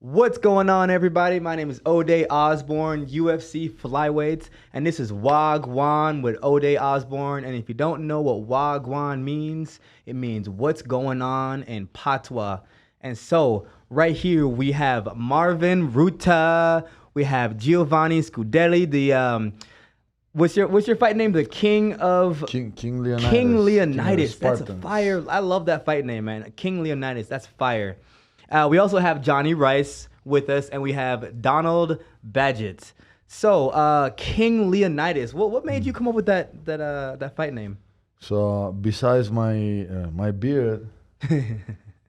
What's going on, everybody? My name is O'Day Osborne, UFC flyweights, and this is Gwaan with O'Day Osborne. And if you don't know what Gwaan means, it means what's going on in Patois. And so, right here we have Marvin Ruta, we have Giovanni Scuderi, the what's your fight name? The King of King Leonidas. King Leonidas. King That's a fire. I love that fight name, man. King Leonidas. That's fire. We also have Johnny Rice with us, and we have Donald Badgett. So, King Leonidas. What made you come up with that fight name? So besides my beard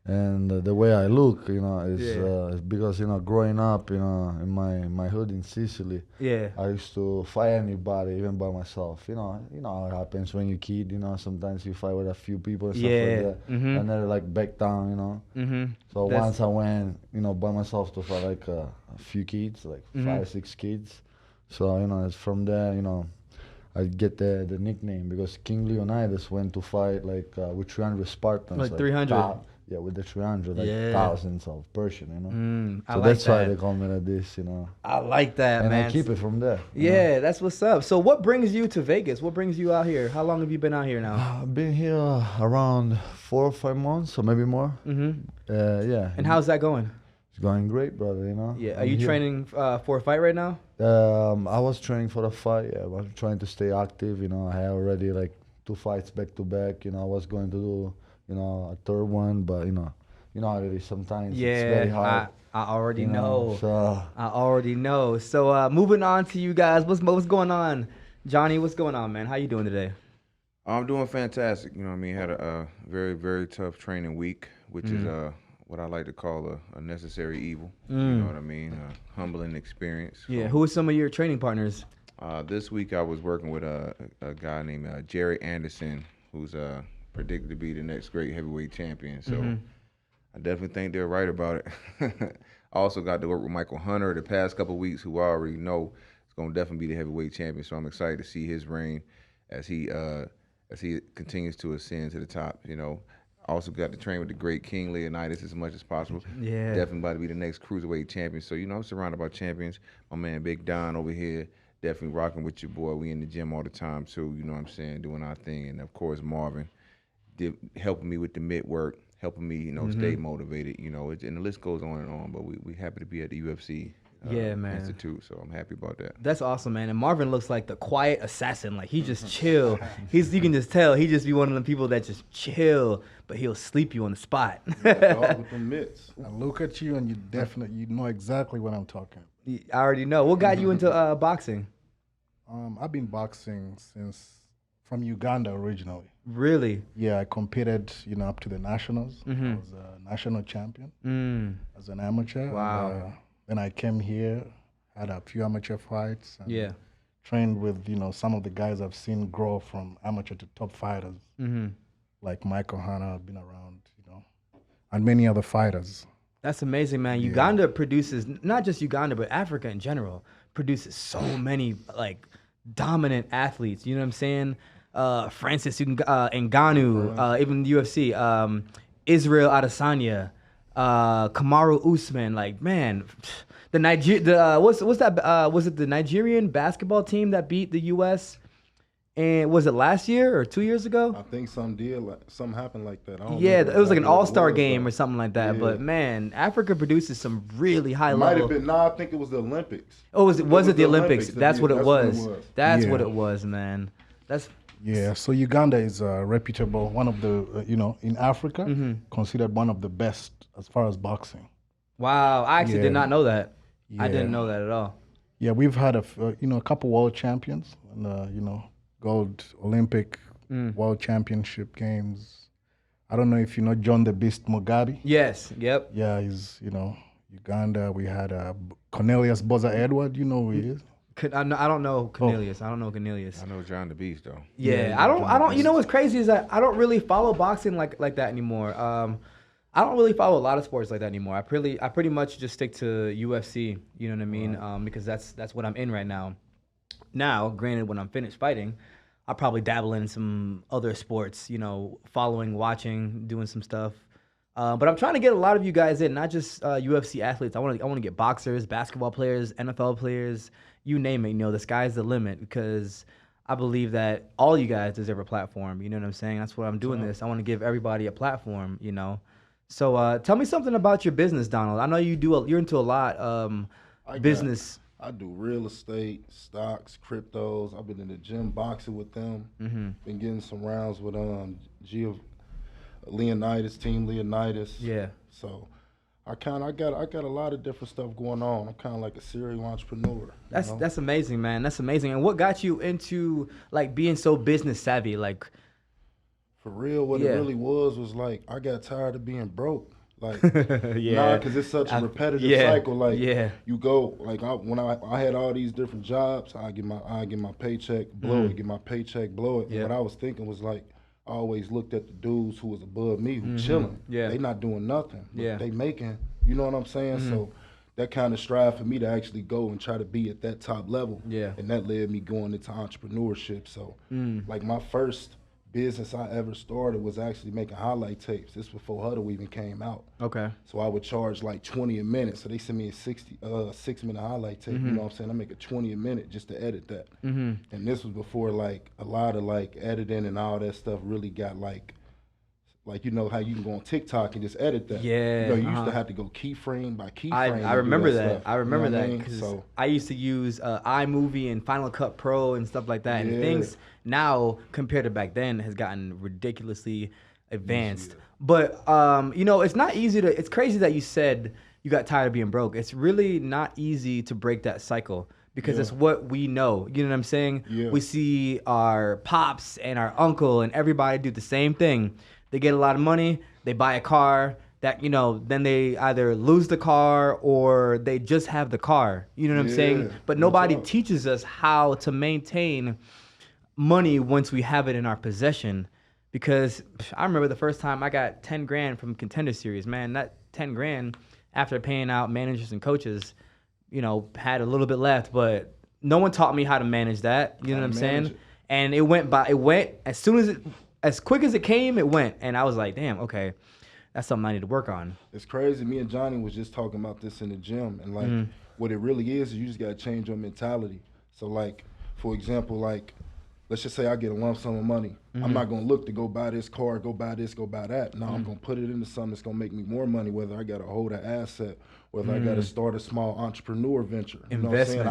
and the way I look, is because growing up, in my hood in Sicily, I used to fight anybody, even by myself. You know how it happens when you're a kid. Sometimes you fight with a few people and stuff like that, and they're like back down. So once I went, by myself to fight like a few kids, like 5, 6 kids. So it's from there, I get the nickname because King Leonidas went to fight like with 300 Spartans. Like 300. Yeah, with the 300, like thousands of Persian, I So like that's why they call me like this, I like that, and man. I keep it from there. Yeah, that's what's up. So what brings you to Vegas? What brings you out here? How long have you been out here now? I've been here around 4 or 5 months, or maybe more. Yeah. And how's that going? It's going great, brother, Yeah, are you training for a fight right now? I was training for the fight. Yeah, I was trying to stay active. I had already like 2 fights back to back. I was going to do a third one, but how it is sometimes. It's very hard. I already know. So I already know. So moving on to you guys, what's going on? Johnny, what's going on, man? How you doing today? I'm doing fantastic. Had a very, very tough training week, which is what I like to call a necessary evil. You know what I mean? A humbling experience. Yeah. Who are some of your training partners? This week I was working with a guy named Jerry Anderson, who's predicted to be the next great heavyweight champion. So I definitely think they're right about it. I also got to work with Michael Hunter the past couple of weeks, who I already know is going to definitely be the heavyweight champion. So I'm excited to see his reign as he continues to ascend to the top. I also got to train with the great King Leonidas as much as possible. Yeah. Definitely about to be the next cruiserweight champion. So, I'm surrounded by champions. My man Big Don over here, definitely rocking with your boy. We in the gym all the time, too. You know what I'm saying? Doing our thing. And, of course, Marvin helping me with the mid work, helping me, stay motivated. And the list goes on and on. But we happy to be at the UFC man. Institute, so I'm happy about that. That's awesome, man. And Marvin looks like the quiet assassin. Like, he just chill. You can just tell he just be one of the people that just chill, but he'll sleep you on the spot. Dog with the mitts. I look at you and you know exactly what I'm talking. I already know. What got you into boxing? I've been boxing from Uganda originally. Really? Yeah, I competed, up to the nationals. I was a national champion as an amateur. Wow. And, then I came here, had a few amateur fights. And trained with, some of the guys I've seen grow from amateur to top fighters. Like Michael Hunter, I've been around, and many other fighters. That's amazing, man. Uganda produces, not just Uganda, but Africa in general, produces so many, like, dominant athletes. You know what I'm saying? Francis Ngannou, even UFC, Israel Adesanya, Kamaru Usman, like, man, what's that? Was it the Nigerian basketball team that beat the U.S.? And was it last year or 2 years ago? I think something happened like that. It was like an all-star game or something like that. Yeah. But man, Africa produces some really high level. Might have been. No, I think it was the Olympics. Oh, was it the Olympics? That's what it was. That's what it was, man. So Uganda is reputable, one of the in Africa, considered one of the best as far as boxing. Wow, I actually did not know that. Yeah. I didn't know that at all. Yeah, we've had a couple world champions, and gold Olympic world championship games. I don't know if you know John the Beast Mugabe. Yes. Yep. Yeah, he's Uganda. We had Cornelius Boza Edward. You know who he is. I don't know Cornelius. I don't know Cornelius. I know John the Beast though. Yeah, I don't. You know what's crazy is that I don't really follow boxing like that anymore. I don't really follow a lot of sports like that anymore. I pretty much just stick to UFC. You know what I mean? Right. Because that's what I'm in right now. Now, granted, when I'm finished fighting, I'll probably dabble in some other sports. Following, watching, doing some stuff. But I'm trying to get a lot of you guys in, not just UFC athletes. I want to get boxers, basketball players, NFL players, you name it. You know, the sky's the limit because I believe that all you guys deserve a platform. You know what I'm saying? That's why I'm doing this. I want to give everybody a platform, you know. So tell me something about your business, Donald. I know you're into a lot business. I do real estate, stocks, cryptos. I've been in the gym boxing with them. Been getting some rounds with Leonidas, Team Leonidas. Yeah. So I got a lot of different stuff going on. I'm kind of like a serial entrepreneur. That's amazing, man. That's amazing. And what got you into like being so business savvy? Like, for real, what it really was like I got tired of being broke. Like, because it's such a repetitive cycle. Like, you go like when I had all these different jobs, I get my paycheck, blow it, get my paycheck, blow it. And what I was thinking was like, I always looked at the dudes who was above me, who chilling. Yeah. They not doing nothing. But they making, you know what I'm saying? So that kind of strive for me to actually go and try to be at that top level. Yeah. And that led me going into entrepreneurship. So like my first business I ever started was actually making highlight tapes. This before Huddle even came out. Okay. So I would charge like 20 a minute. So they send me a 6-minute highlight tape. You know what I'm saying? I make a 20 a minute just to edit that. And this was before like a lot of like editing and all that stuff really got like you know how you can go on TikTok and just edit that. Yeah. You know, you used to have to go keyframe by keyframe. I remember that. I remember that because I used to use iMovie and Final Cut Pro and stuff like that. And things now compared to back then has gotten ridiculously advanced. But you know, it's not easy to. It's crazy that you said you got tired of being broke. It's really not easy to break that cycle. Because it's what we know. You know what I'm saying? Yeah. We see our pops and our uncle and everybody do the same thing. They get a lot of money, they buy a car that, you know, then they either lose the car or they just have the car. You know what I'm saying? But nobody teaches us how to maintain money once we have it in our possession. Because I remember the first time I got 10 grand from Contender Series, man, that 10 grand after paying out managers and coaches, you know, had a little bit left, but no one taught me how to manage that. You know what I'm saying? And it went as quick as it came, it went. And I was like, damn, okay, that's something I need to work on. It's crazy. Me and Jonnie was just talking about this in the gym. And, like, what it really is you just got to change your mentality. So, like, for example, like, let's just say I get a lump sum of money. I'm not going to look to go buy this car, go buy this, go buy that. No, I'm going to put it into something that's going to make me more money, whether I got to hold an asset, whether I got to start a small entrepreneur venture. You know what I'm saying?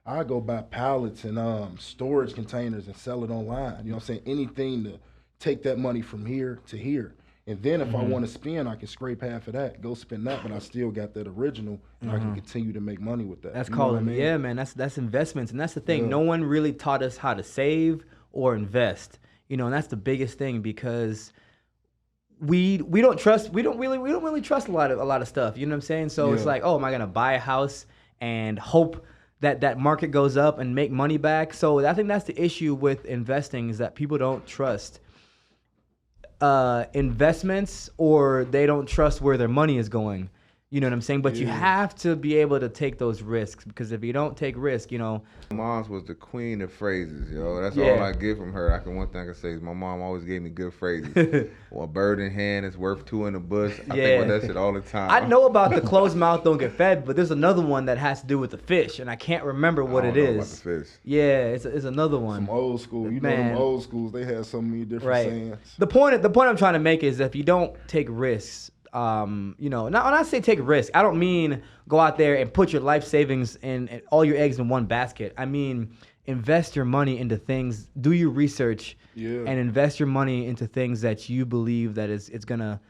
I go buy pallets and storage containers and sell it online. You know what I'm saying? Anything to take that money from here to here. And then if I want to spend, I can scrape half of that, go spend that, but I still got that original, and I can continue to make money with that. That's called, yeah, man. That's investments, and that's the thing. No one really taught us how to save or invest. You know, and that's the biggest thing because we don't really trust a lot of stuff. You know what I'm saying? So it's like, oh, am I gonna buy a house and hope that market goes up and make money back? So I think that's the issue with investing is that people don't trust investments or they don't trust where their money is going. You know what I'm saying? But you have to be able to take those risks because if you don't take risk, you know. My mom's was the queen of phrases, yo. That's all I get from her. One thing I can say is my mom always gave me good phrases. Well, a bird in hand is worth two in the bush. I think about that shit all the time. I know about the closed mouth don't get fed, but there's another one that has to do with the fish, and I can't remember what it is. I don't know about the fish. Yeah, it's another one. Some old school. You know them old schools, they had so many different sayings. The point I'm trying to make is if you don't take risks, you know, when I say take a risk, I don't mean go out there and put your life savings and all your eggs in one basket. I mean, invest your money into things, do your research, and invest your money into things that you believe that it's gonna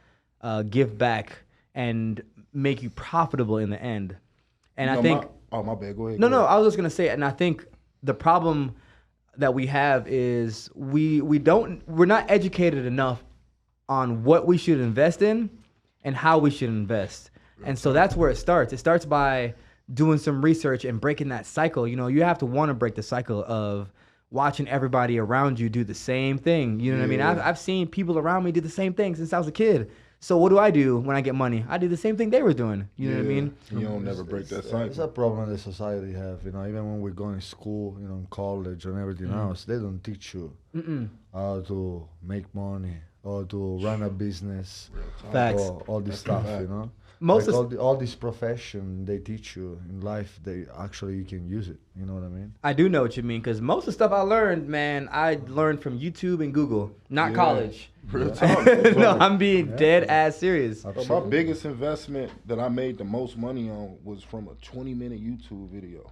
give back and make you profitable in the end. And I think, my bad, go ahead. No, I was just gonna say, and I think the problem that we have is we're not educated enough on what we should invest in and how we should invest. And so that's where it starts. It starts by doing some research and breaking that cycle. You know, you have to want to break the cycle of watching everybody around you do the same thing. You know what I mean? I've seen people around me do the same thing since I was a kid. So what do when I get money? I do the same thing they were doing. You know what I mean? You don't never break that cycle. It's a problem that society have. You know, even when we're going to school, you know, in college and everything else, they don't teach you how to make money, or to run a business. Facts. Or all this stuff, you know. Most like all this profession they teach you in life, they actually you can use it. You know what I mean? I do know what you mean, because most of the stuff I learned, man, I learned from YouTube and Google, not college. Real talk. No, I'm being dead ass serious. My biggest investment that I made the most money on was from a 20-minute YouTube video.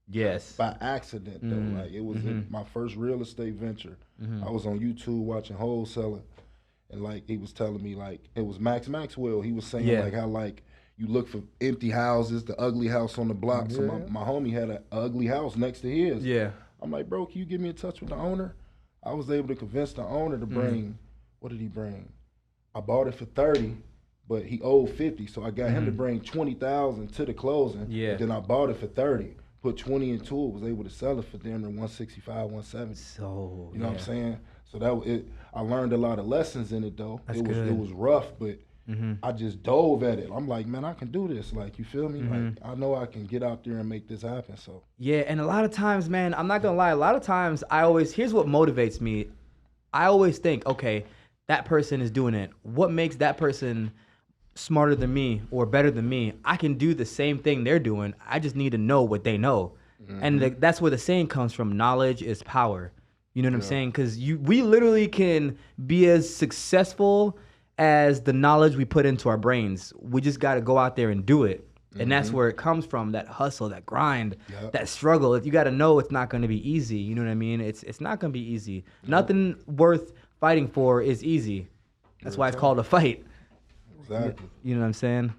Yes. By accident, though. Like, it was in my first real estate venture. I was on YouTube watching wholesaling. And like he was telling me, like it was Max Maxwell. He was saying like how like you look for empty houses, the ugly house on the block. So my homie had an ugly house next to his. Yeah. I'm like, bro, can you get me in touch with the owner? I was able to convince the owner to bring. What did he bring? I bought it for 30, but he owed 50, so I got him to bring 20,000 to the closing. Yeah. And then I bought it for 30. Put 20 into it. Was able to sell it for them at 165, 170. So you know what I'm saying? So that it, I learned a lot of lessons in it though. That's it was rough, but I just dove at it. I'm like, man, I can do this. Like, you feel me? Like, I know I can get out there and make this happen. So yeah, and a lot of times, man, I'm not gonna lie. A lot of times, here's what motivates me. I always think, okay, that person is doing it. What makes that person smarter than me or better than me? I can do the same thing they're doing. I just need to know what they know, and that's where the saying comes from: knowledge is power. You know what I'm saying? Because we literally can be as successful as the knowledge we put into our brains. We just got to go out there and do it. And that's where it comes from, that hustle, that grind, that struggle. You got to know it's not going to be easy. You know what I mean? It's not going to be easy. Nothing worth fighting for is easy. That's why it's called a fight. exactly. You know what I'm saying?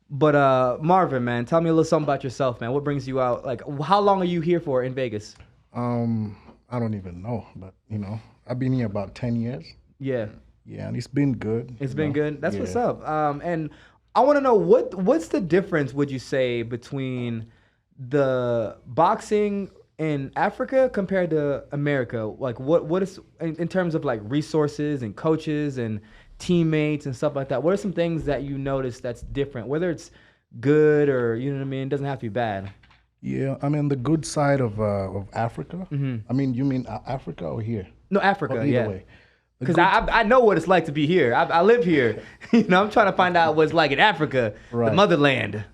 But Marvin, man, tell me a little something about yourself, man. What brings you out? Like, how long are you here for in Vegas? I don't even know, but you know, I've been here about 10 years. Yeah. Yeah, and it's been good. It's been good. That's what's up. And I want to know what's the difference, would you say, between the boxing in Africa compared to America? Like what is in terms of like resources and coaches and teammates and stuff like that? What are some things that you notice that's different, whether it's good or, you know what I mean? It doesn't have to be bad. Yeah, I mean the good side of Africa. I mean, you mean Africa or here? No, Africa. Either way. Because I know what it's like to be here. I live here. You know, I'm trying to find out what it's like in Africa, the motherland.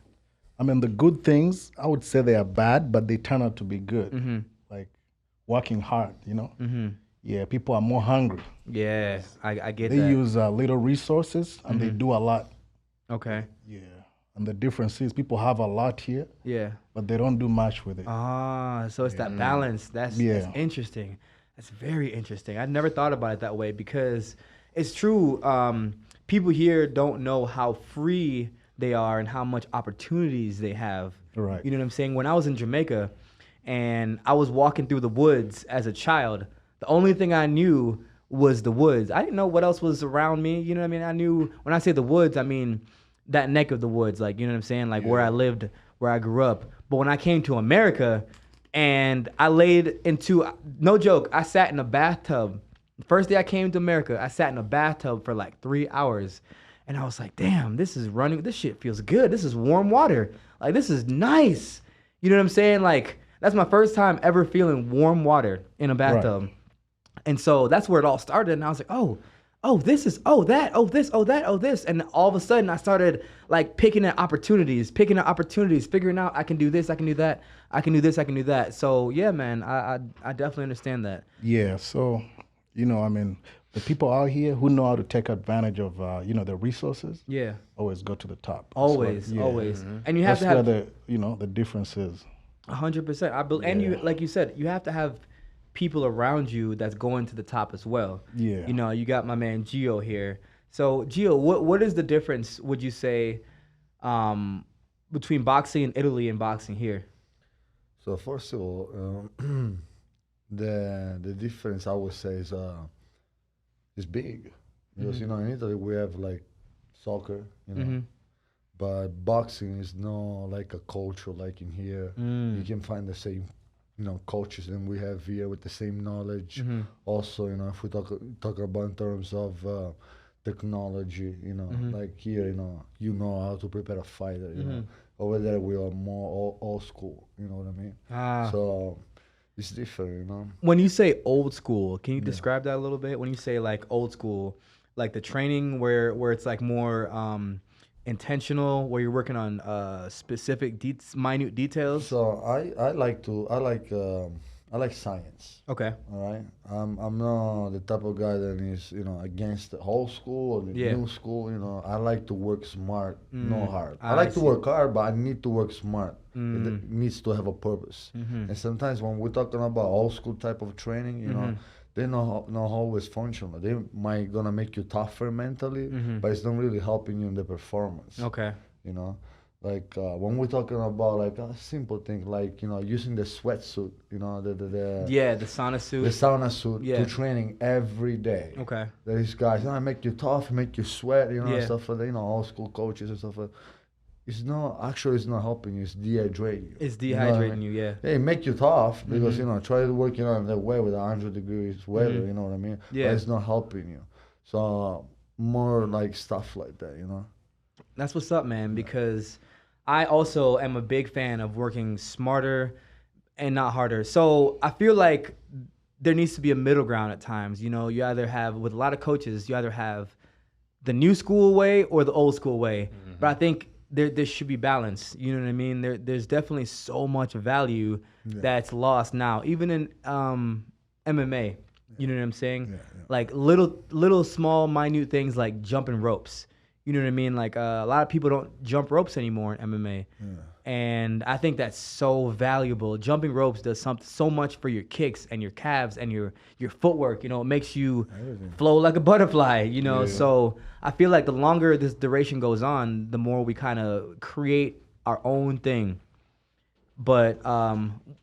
I mean, the good things, I would say they are bad, but they turn out to be good. Like working hard, you know? Yeah, people are more hungry. Yeah, I get that. They use little resources and they do a lot. Okay. Yeah. And the difference is people have a lot here. Yeah. But they don't do much with it. Ah, so it's that balance. That's interesting. That's very interesting. I never thought about it that way because it's true. People here don't know how free they are and how much opportunities they have. Right. You know what I'm saying? When I was in Jamaica and I was walking through the woods as a child, the only thing I knew was the woods. I didn't know what else was around me. You know what I mean? I knew, when I say the woods, I mean that neck of the woods, like, you know what I'm saying? Like where I lived, where I grew up. But when I came to America and I laid into, no joke, I sat in a bathtub. First day I came to America, I sat in a bathtub for like 3 hours. And I was like, damn, this shit feels good. This is warm water. Like, this is nice. You know what I'm saying? Like, that's my first time ever feeling warm water in a bathtub. Right. And so that's where it all started. And I was like, oh, this is, that, this, this. And all of a sudden I started like picking at opportunities, figuring out I can do this, I can do that, I can do this, I can do that. So yeah, man, I definitely understand that. Yeah. So, you know, I mean, the people out here who know how to take advantage of, the resources. Yeah. Always go to the top. Always. And you have to have the difference is. 100%. And you, like you said, you have to have people around you that's going to the top as well. Yeah. You know, you got my man Gio here. So Gio, what is the difference, would you say, between boxing in Italy and boxing here? So first of all, the difference I would say is big. Because you know, in Italy we have like soccer, you know. But boxing is not like a culture like in here. You can find the same coaches and we have here with the same knowledge. Also, if we talk about in terms of technology, like here, you know how to prepare a fighter. Over there we are more old school. You know what I mean? So it's different, you know. When you say old school, can you describe that a little bit? When you say like old school, like the training where it's like more intentional, where you're working on specific minute details. So I like science. Okay. All right. I'm not the type of guy that is, you know, against the old school or the new school. You know, I like to work smart, not hard. I like to work hard, but I need to work smart. It needs to have a purpose. And sometimes when we're talking about old school type of training, you know, they're not always functional. They might gonna make you tougher mentally, but it's not really helping you in the performance. Okay. You know. Like when we're talking about like a simple thing, like, you know, using the sweatsuit, you know, the sauna suit. The sauna suit to training every day. Okay. These guys, you know, make you tough, make you sweat, you know, stuff like that. You know, old school coaches and stuff like that. It's not helping you. It's dehydrating you. It's dehydrating you, yeah. It make you tough because, you know, try to work, you know, in that way with 100 degrees weather, you know what I mean? Yeah. But it's not helping you. So more like stuff like that, you know. That's what's up, man, because I also am a big fan of working smarter and not harder. So I feel like there needs to be a middle ground at times. You know, you either have, with a lot of coaches, you either have the new school way or the old school way. But I think there should be balance. You know what I mean? There's definitely so much value that's lost now, even in MMA. You know what I'm saying? Like little small minute things like jumping ropes. You know what I mean? Like a lot of people don't jump ropes anymore in MMA. And I think that's so valuable. Jumping ropes does so much for your kicks and your calves and your footwork. You know, it makes you flow like a butterfly, you know. So I feel like the longer this duration goes on, the more we kind of create our own thing. But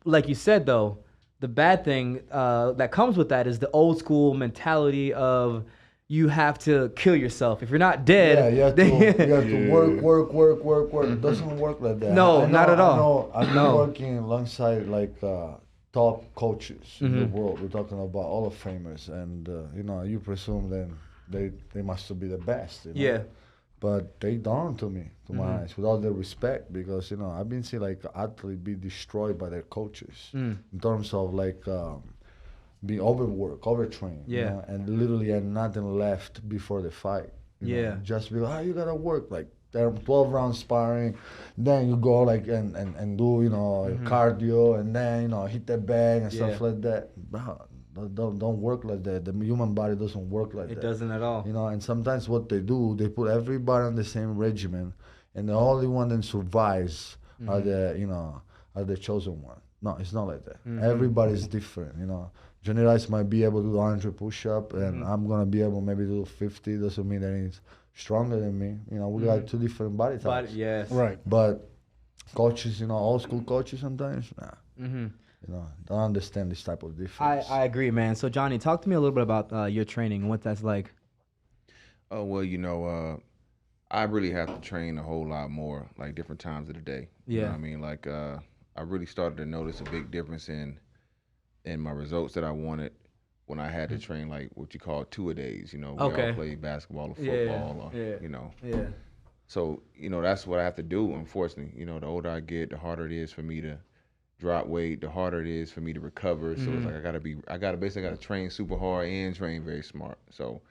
like you said, though, the bad thing that comes with that is the old school mentality of you have to kill yourself. If you're not dead, you have to work. It doesn't work like that. No, not at all. I've been working alongside like top coaches in the world. We're talking about Hall of Famers, and you know, you presume then they must be the best. You know? Yeah. But they dawn to me, to my eyes, with all the respect, because, you know, I've been seeing like athletes be destroyed by their coaches in terms of like being overworked, overtrained, you know, and literally had nothing left before the fight. You know? Just because, you gotta work like 12 rounds sparring, then you go like and do, you know, cardio, and then, you know, hit the bag and stuff like that. Don't work like that. The human body doesn't work like that. It doesn't at all. You know, and sometimes what they do, they put everybody on the same regimen, and the only one that survives are the chosen one. No, it's not like that. Everybody's different, you know. Johnny Rice might be able to do 100 push-up, and I'm gonna be able maybe to do 50. Doesn't mean that he's stronger than me. You know, we got two different body types. Right. But coaches, you know, old school coaches sometimes, you know, don't understand this type of difference. I agree, man. So Johnny, talk to me a little bit about your training and what that's like. Oh, well, you know, I really have to train a whole lot more, like different times of the day. You know what I mean? Like, I really started to notice a big difference in my results that I wanted when I had to train like what you call two-a-days. You know, we all play basketball or football, or, you know. Yeah. So, you know, that's what I have to do, unfortunately. You know, the older I get, the harder it is for me to drop weight, the harder it is for me to recover. So it's like I gotta train super hard and train very smart. So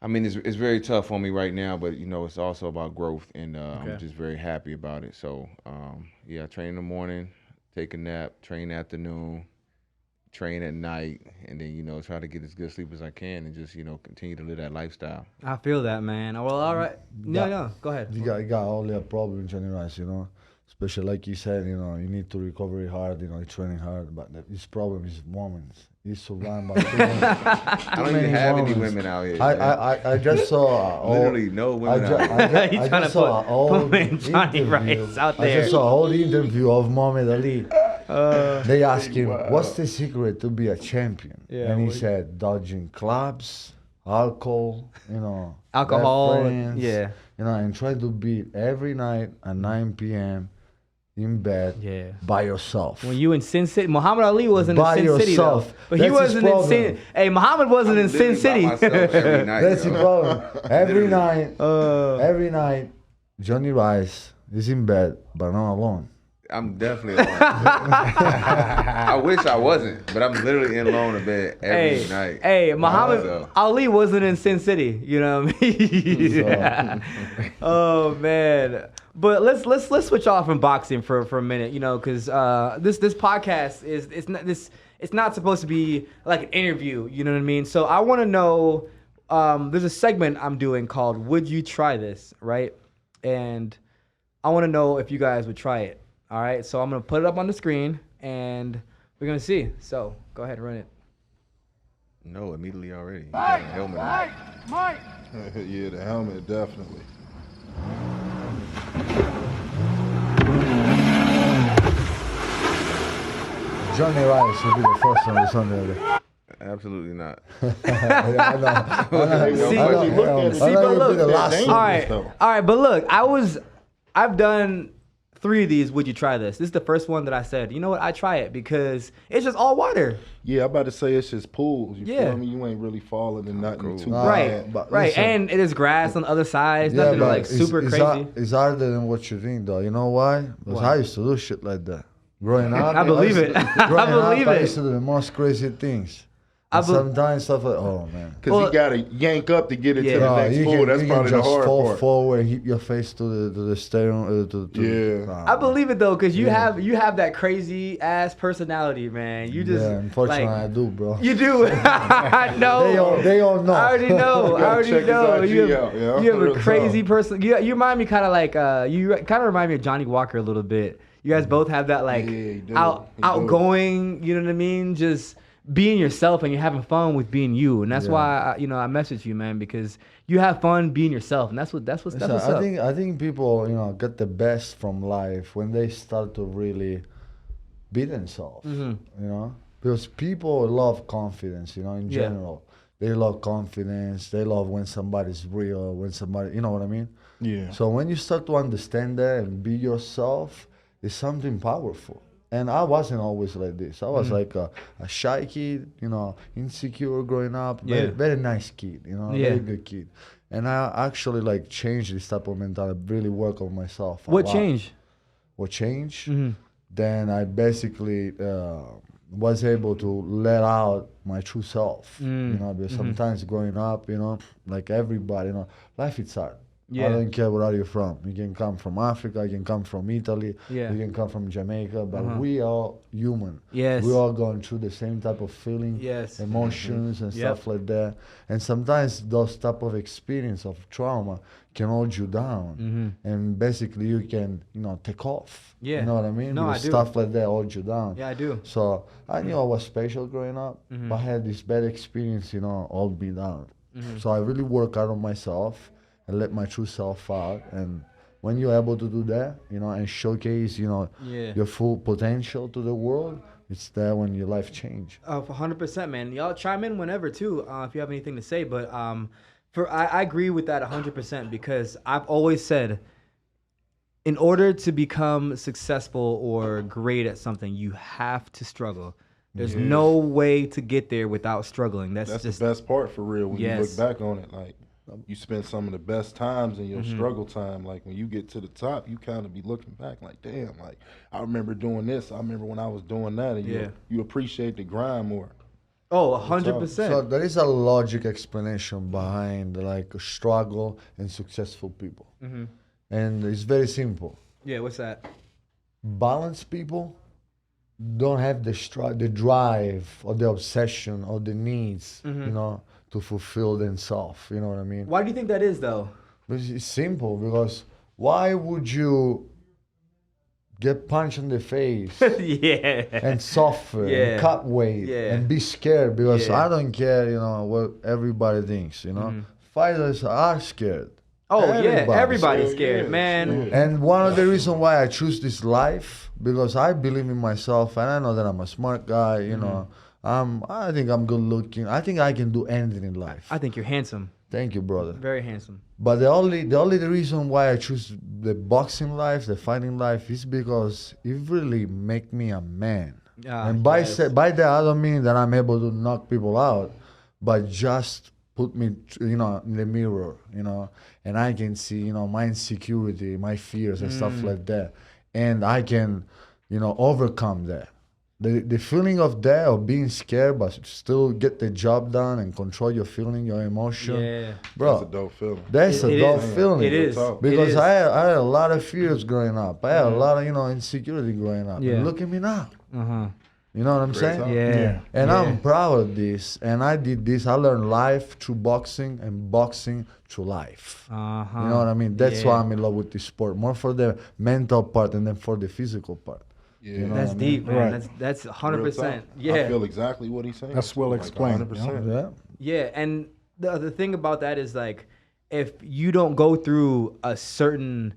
I mean, it's very tough on me right now, but you know, it's also about growth, and I'm just very happy about it. So I train in the morning, take a nap, train afternoon, train at night, and then, you know, try to get as good sleep as I can, and just, you know, continue to live that lifestyle. I feel that, man. Well, all right. No, go ahead. You got only a problem in Johnny Rice, you know. Especially like you said, you know, you need to recover hard, you know, training hard. But his problem is women. He's surrounded by I don't even have any women out here. I just saw literally no women out here. I just saw Johnny Rice out there. I just saw a whole interview of Muhammad Ali. They asked him, what's the secret to be a champion? And he said, dodging clubs, alcohol, you know, friends, you know, and try to beat every night at 9 p.m. in bed by yourself. When you in Sin City, Muhammad Ali wasn't in Sin City though. But that's he wasn't in Sin. Hey, Muhammad wasn't in Sin City. Every night, that's the problem. Every night, Johnny Rice is in bed, but not alone. I'm definitely alone. I wish I wasn't, but I'm literally in alone in bed every night. Hey, Muhammad Ali wasn't in Sin City. You know what I mean? Oh man. But let's switch off from boxing for a minute, you know, because this podcast it's not supposed to be like an interview, you know what I mean? So I want to know, there's a segment I'm doing called "Would You Try This?" right? And I want to know if you guys would try it. All right, so I'm gonna put it up on the screen and we're gonna see. So go ahead and run it. No, immediately already. You got a helmet Mike. Yeah, the helmet definitely. Jonnie Rice will be the first on the Sunday. Absolutely not. All right, but look, I've done 3 of these. Would you try this? This is the first one that I said, you know what, I try it because it's just all water. Yeah, I'm about to say it's just pools. You feel me? You ain't really falling in nothing too bad. Right, and it is grass on the other side. It's nothing like super crazy. It's harder than what you think, though. You know why? Because I used to do shit like that. Growing up, I believe it. I used to do the most crazy things. Sometimes stuff like, oh man, because you gotta yank up to get into the next pool. That's probably the hard fall part. Forward and hit your face to the steering. I believe it though, because you have that crazy ass personality, man. You just unfortunately I do, bro. You do. I know. They all know. I already know. You have a crazy person. You remind me kind of like you kind of remind me of Johnny Walker a little bit. You guys both have that like outgoing. You know what I mean? Just being yourself and you're having fun with being you, and that's why I message you, man, because you have fun being yourself, and that's what's up. I think people get the best from life when they start to really be themselves. Because people love confidence. In general, they love confidence. They love when somebody's real, when somebody, you know what I mean? Yeah. So when you start to understand that and be yourself, it's something powerful. And I wasn't always like this. I was like a shy kid, insecure growing up. Very nice kid, very good kid. And I actually like changed this type of mentality, really work on myself. What changed? What changed? Then I basically was able to let out my true self. Because sometimes growing up, like everybody, life is hard. I don't care where are you from. You can come from Africa, you can come from Italy, you can come from Jamaica, but we are human. Yes. We're all going through the same type of feeling, emotions and stuff like that. And sometimes those type of experience of trauma can hold you down. And basically you can, take off. Yeah. You know what I mean? No, because I do. Stuff like that hold you down. Yeah, I do. So I knew I was special growing up, but I had this bad experience, hold me down. So I really work out on myself. And let my true self out, and when you're able to do that, and showcase, your full potential to the world, it's there when your life change. 100%, man. Y'all chime in whenever too, if you have anything to say. But I agree with that 100% because I've always said, in order to become successful or great at something, you have to struggle. There's no way to get there without struggling. That's just the best part for real when you look back on it, like. You spend some of the best times in your struggle time. Like when you get to the top, you kind of be looking back like, damn, like I remember doing this. I remember when I was doing that, and you appreciate the grind more. Oh, 100%. So there is a logic explanation behind like struggle and successful people, and it's very simple. Yeah, what's that? Balanced people don't have the drive or the obsession or the needs, to fulfill themselves, you know what I mean? Why do you think that is, though? It's simple, because why would you get punched in the face and suffer and cut weight and be scared? Because I don't care, what everybody thinks, Fighters are scared. Oh, everybody's scared, man. And one of the reasons why I choose this life, because I believe in myself, and I know that I'm a smart guy, I think I'm good looking. I think I can do anything in life. I think you're handsome. Thank you, brother. Very handsome. But the only reason why I choose the boxing life, the fighting life, is because it really make me a man. And by that I don't mean that I'm able to knock people out, but just put me, in the mirror, and I can see, my insecurity, my fears and stuff like that. and I can, overcome that. The feeling of that, of being scared, but still get the job done and control your feeling, your emotion. Bro, that's a dope feeling. That's a dope feeling. It is. Because I had a lot of fears growing up. I had a lot of, insecurity growing up. And look at me now. You know what I'm saying? Yeah. And I'm proud of this. And I did this. I learned life through boxing and boxing through life. You know what I mean? That's why I'm in love with this sport. More for the mental part and then for the physical part. Yeah, that's deep, man. Right. That's 100%. Yeah, I feel exactly what he's saying. That's well explained. 100%. Yeah, and the thing about that is like, if you don't go through a certain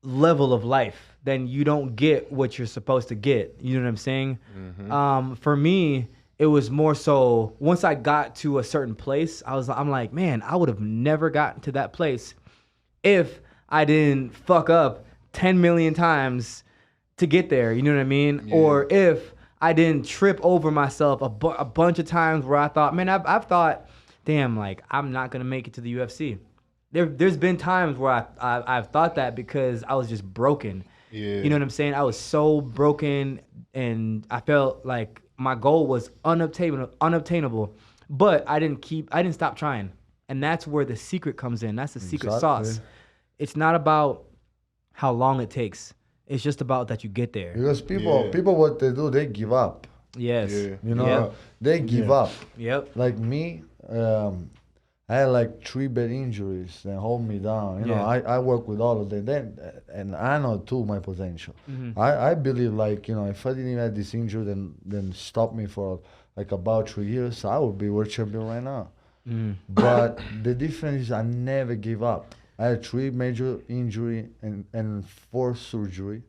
level of life, then you don't get what you're supposed to get. You know what I'm saying? For me, it was more so once I got to a certain place, I'm like, man, I would have never gotten to that place if I didn't fuck up 10 million times to get there, you know what I mean? Yeah. Or if I didn't trip over myself a bunch of times where I thought, man, I've thought, damn, like, I'm not going to make it to the UFC. There's been times where I've thought that because I was just broken. Yeah. You know what I'm saying? I was so broken, and I felt like my goal was unobtainable, but I didn't stop trying. And that's where the secret comes in. That's the secret sauce. It's not about how long it takes. It's just about that you get there. Because people, what they do, they give up. Yes. Yeah. They give up. Yep. Like me, I had like 3 bad injuries that hold me down. I work with all of them. And I know too my potential. I believe like, if I didn't have this injury, then stop me for like about 3 years, I would be world champion right now. But the difference is I never give up. I had 3 major injury and 4 surgery,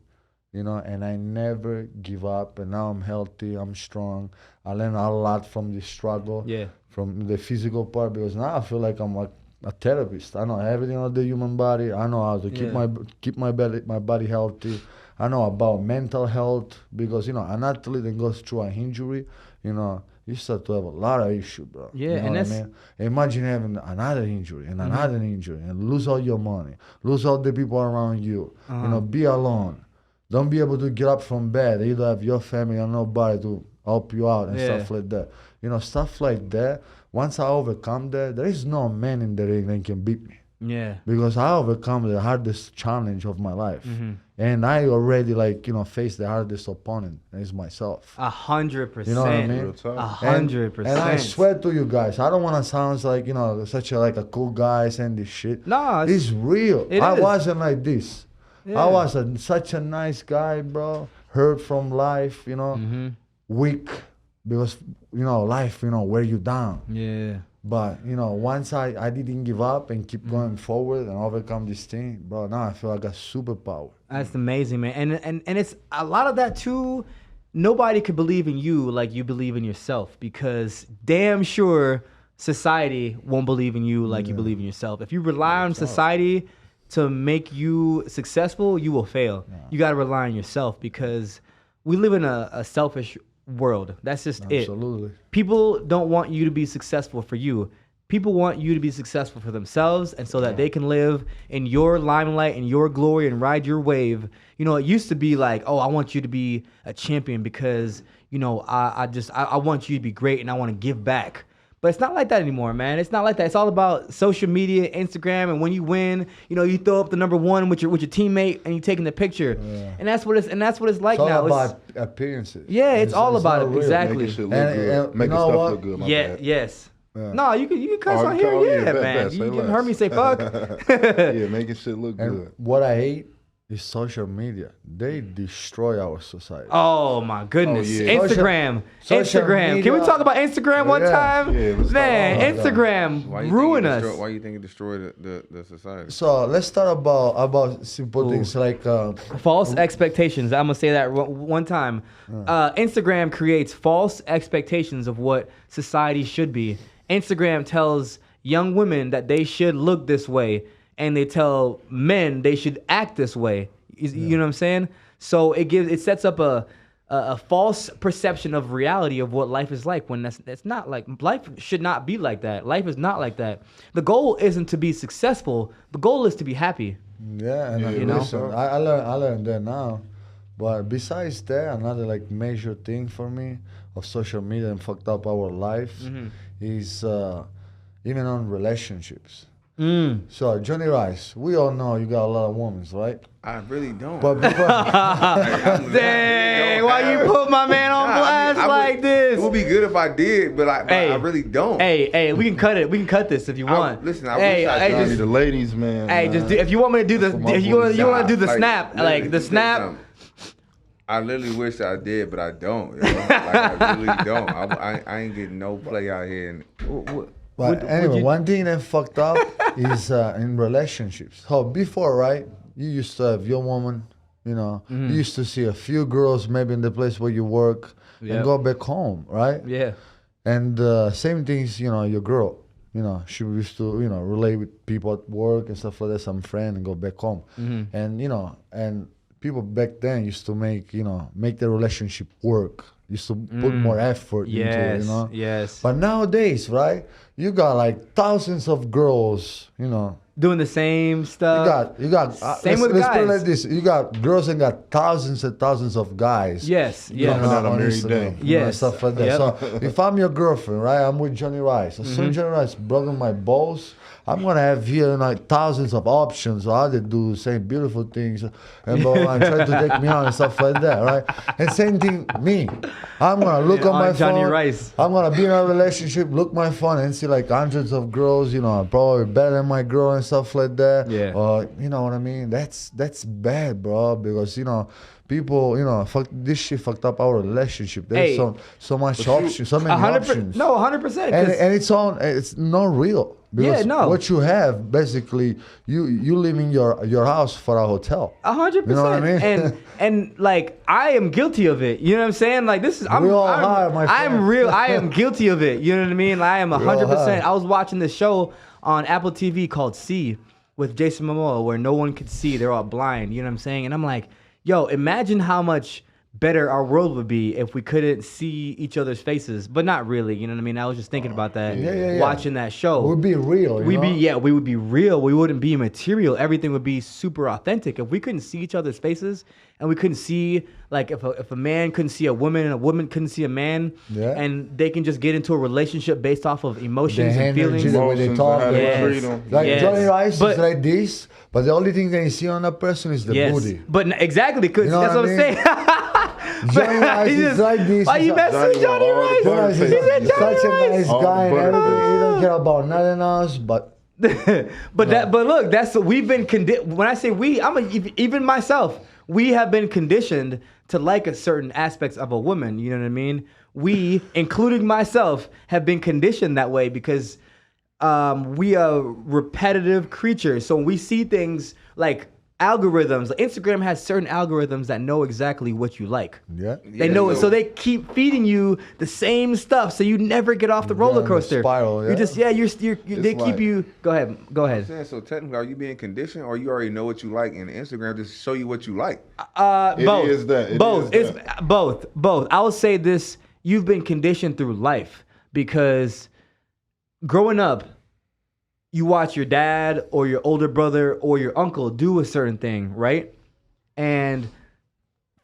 and I never give up. And now I'm healthy, I'm strong. I learned a lot from the struggle, from the physical part, because now I feel like I'm like a therapist. I know everything about the human body. I know how to keep my body healthy. I know about mental health, because an athlete that goes through an injury, you start to have a lot of issues, bro. Yeah, you know and what I mean? Imagine having another injury and another injury and lose all your money, lose all the people around you. Be alone. Don't be able to get up from bed. You don't have your family or nobody to help you out and stuff like that. Stuff like that. Once I overcome that, there is no man in the ring that can beat me. Yeah. Because I overcome the hardest challenge of my life. And I already faced the hardest opponent is myself. 100%. You know what I mean? 100%. And I swear to you guys, I don't want to sound like, such a cool guy saying this shit. No, it's real. I wasn't like this. Yeah. I was such a nice guy, bro. Hurt from life, weak because, life, wear you down. Yeah. But, once I didn't give up and keep going forward and overcome this thing, bro, now I feel like I got superpower. That's amazing, man. And it's a lot of that, too. Nobody could believe in you like you believe in yourself, because damn sure society won't believe in you like you believe in yourself. If you rely on society to make you successful, you will fail. You got to rely on yourself, because we live in a selfish world. That's just Absolutely. People don't want you to be successful for you. People want you to be successful for themselves, and so that they can live in your limelight and your glory and ride your wave. It used to be like, oh, I want you to be a champion because, I want you to be great and I want to give back. But it's not like that anymore, man. It's not like that. It's all about social media, Instagram, and when you win, you throw up the number 1 with your teammate and you taking the picture, and that's what it's like now. It's all about appearances. Yeah, it's all about it. Exactly. Making shit look good. Making stuff look good. Yes. Yeah. No, you can cuss on here, man. You can hear me say fuck. Yeah, making shit look good. What I hate is social media. They destroy our society. Oh my goodness. Instagram. Social media. Can we talk about Instagram one time? Yeah, man, Instagram ruin us. Why you think it destroyed the society? So let's talk about simple things like false expectations. I'm gonna say that one time. Instagram creates false expectations of what society should be. Instagram tells young women that they should look this way, and they tell men they should act this way. You know what I'm saying? So it sets up a false perception of reality of what life is like when that's not like life should not be like that. Life is not like that. The goal isn't to be successful. The goal is to be happy. Yeah, and you know, I learned that now. But besides that, another like major thing for me of social media and fucked up our lives is even on relationships. So Jonnie Rice, we all know you got a lot of women, right? I really don't. But before, dang, why you put my man on blast like this? It would be good if I did, but I really don't. Hey, we can cut it. We can cut this if you want. Listen, I wish I Johnny, the ladies, man. Hey, just if you want me to do the, if you want to do the snap, like the snap. I literally wish I did, but I don't. Like, I really don't. I ain't getting no play out here. But anyway, one thing that fucked up is in relationships. So before, right, you used to have your woman, you know, you used to see a few girls maybe in the place where you work and go back home, right? Yeah. And same things, you know, your girl, you know, she used to, you know, relate with people at work and stuff like that, some friend and go back home. And, you know, and people back then used to make the relationship work. Used to put more effort into it, you know? Yes. But nowadays, right, you got like thousands of girls, you know, doing the same stuff. You got same with let's guys. put it like this. You got girls and got thousands and thousands of guys. Yes. Coming out on every Instagram, day. you know, stuff like that. So if I'm your girlfriend, right, I'm with Jonnie Rice. As soon as Jonnie Rice broke my balls, I'm gonna have here like thousands of options how they do saying beautiful things and try to take me out and stuff like that, right? And same thing me. I'm gonna look on my Johnny phone. Rice. I'm gonna be in a relationship, look my phone and see like hundreds of girls, you know, probably better than my girl and stuff like that. Yeah. You know what I mean? That's bad, bro, because you know, people, you know, this shit fucked up our relationship. There's so much options, so many options. No, 100%. And it's not real. Because what you have, basically, you live in your house for a hotel. 100%. You know what I mean? and like I am guilty of it. You know what I'm saying? Like this is I'm real. I am guilty of it. You know what I mean? I am 100%. I was watching this show on Apple TV called See with Jason Momoa where no one could see. They're all blind. You know what I'm saying? And I'm like, yo, imagine how much better our world would be if we couldn't see each other's faces, but not really. You know what I mean? I was just thinking about that, watching that show. We'd be real. We would be real. We wouldn't be material. Everything would be super authentic. If we couldn't see each other's faces, and we couldn't see, like, if a man couldn't see a woman and a woman couldn't see a man, and they can just get into a relationship based off of emotions and feelings. The way they talk, Jonnie Rice is like this, but the only thing they see on a person is the booty. But exactly, because that's what I'm saying. Johnny Rice is like this. Why you messing with Johnny Rice? He's such a nice guy and everything. He don't care about nothing else, but. But look, that's what we've been when I say we, even myself. We have been conditioned to like a certain aspects of a woman. You know what I mean? We, including myself, have been conditioned that way because we are repetitive creatures. So when we see things like algorithms, like Instagram has certain algorithms that know exactly what you like. They know it, so they keep feeding you the same stuff, so you never get off the roller coaster. Spiral, You're just they keep you. Go ahead. I'm saying, so technically, are you being conditioned, or you already know what you like, and Instagram just show you what you like? Both. It's both. I will say this: you've been conditioned through life because growing up, you watch your dad or your older brother or your uncle do a certain thing, right? And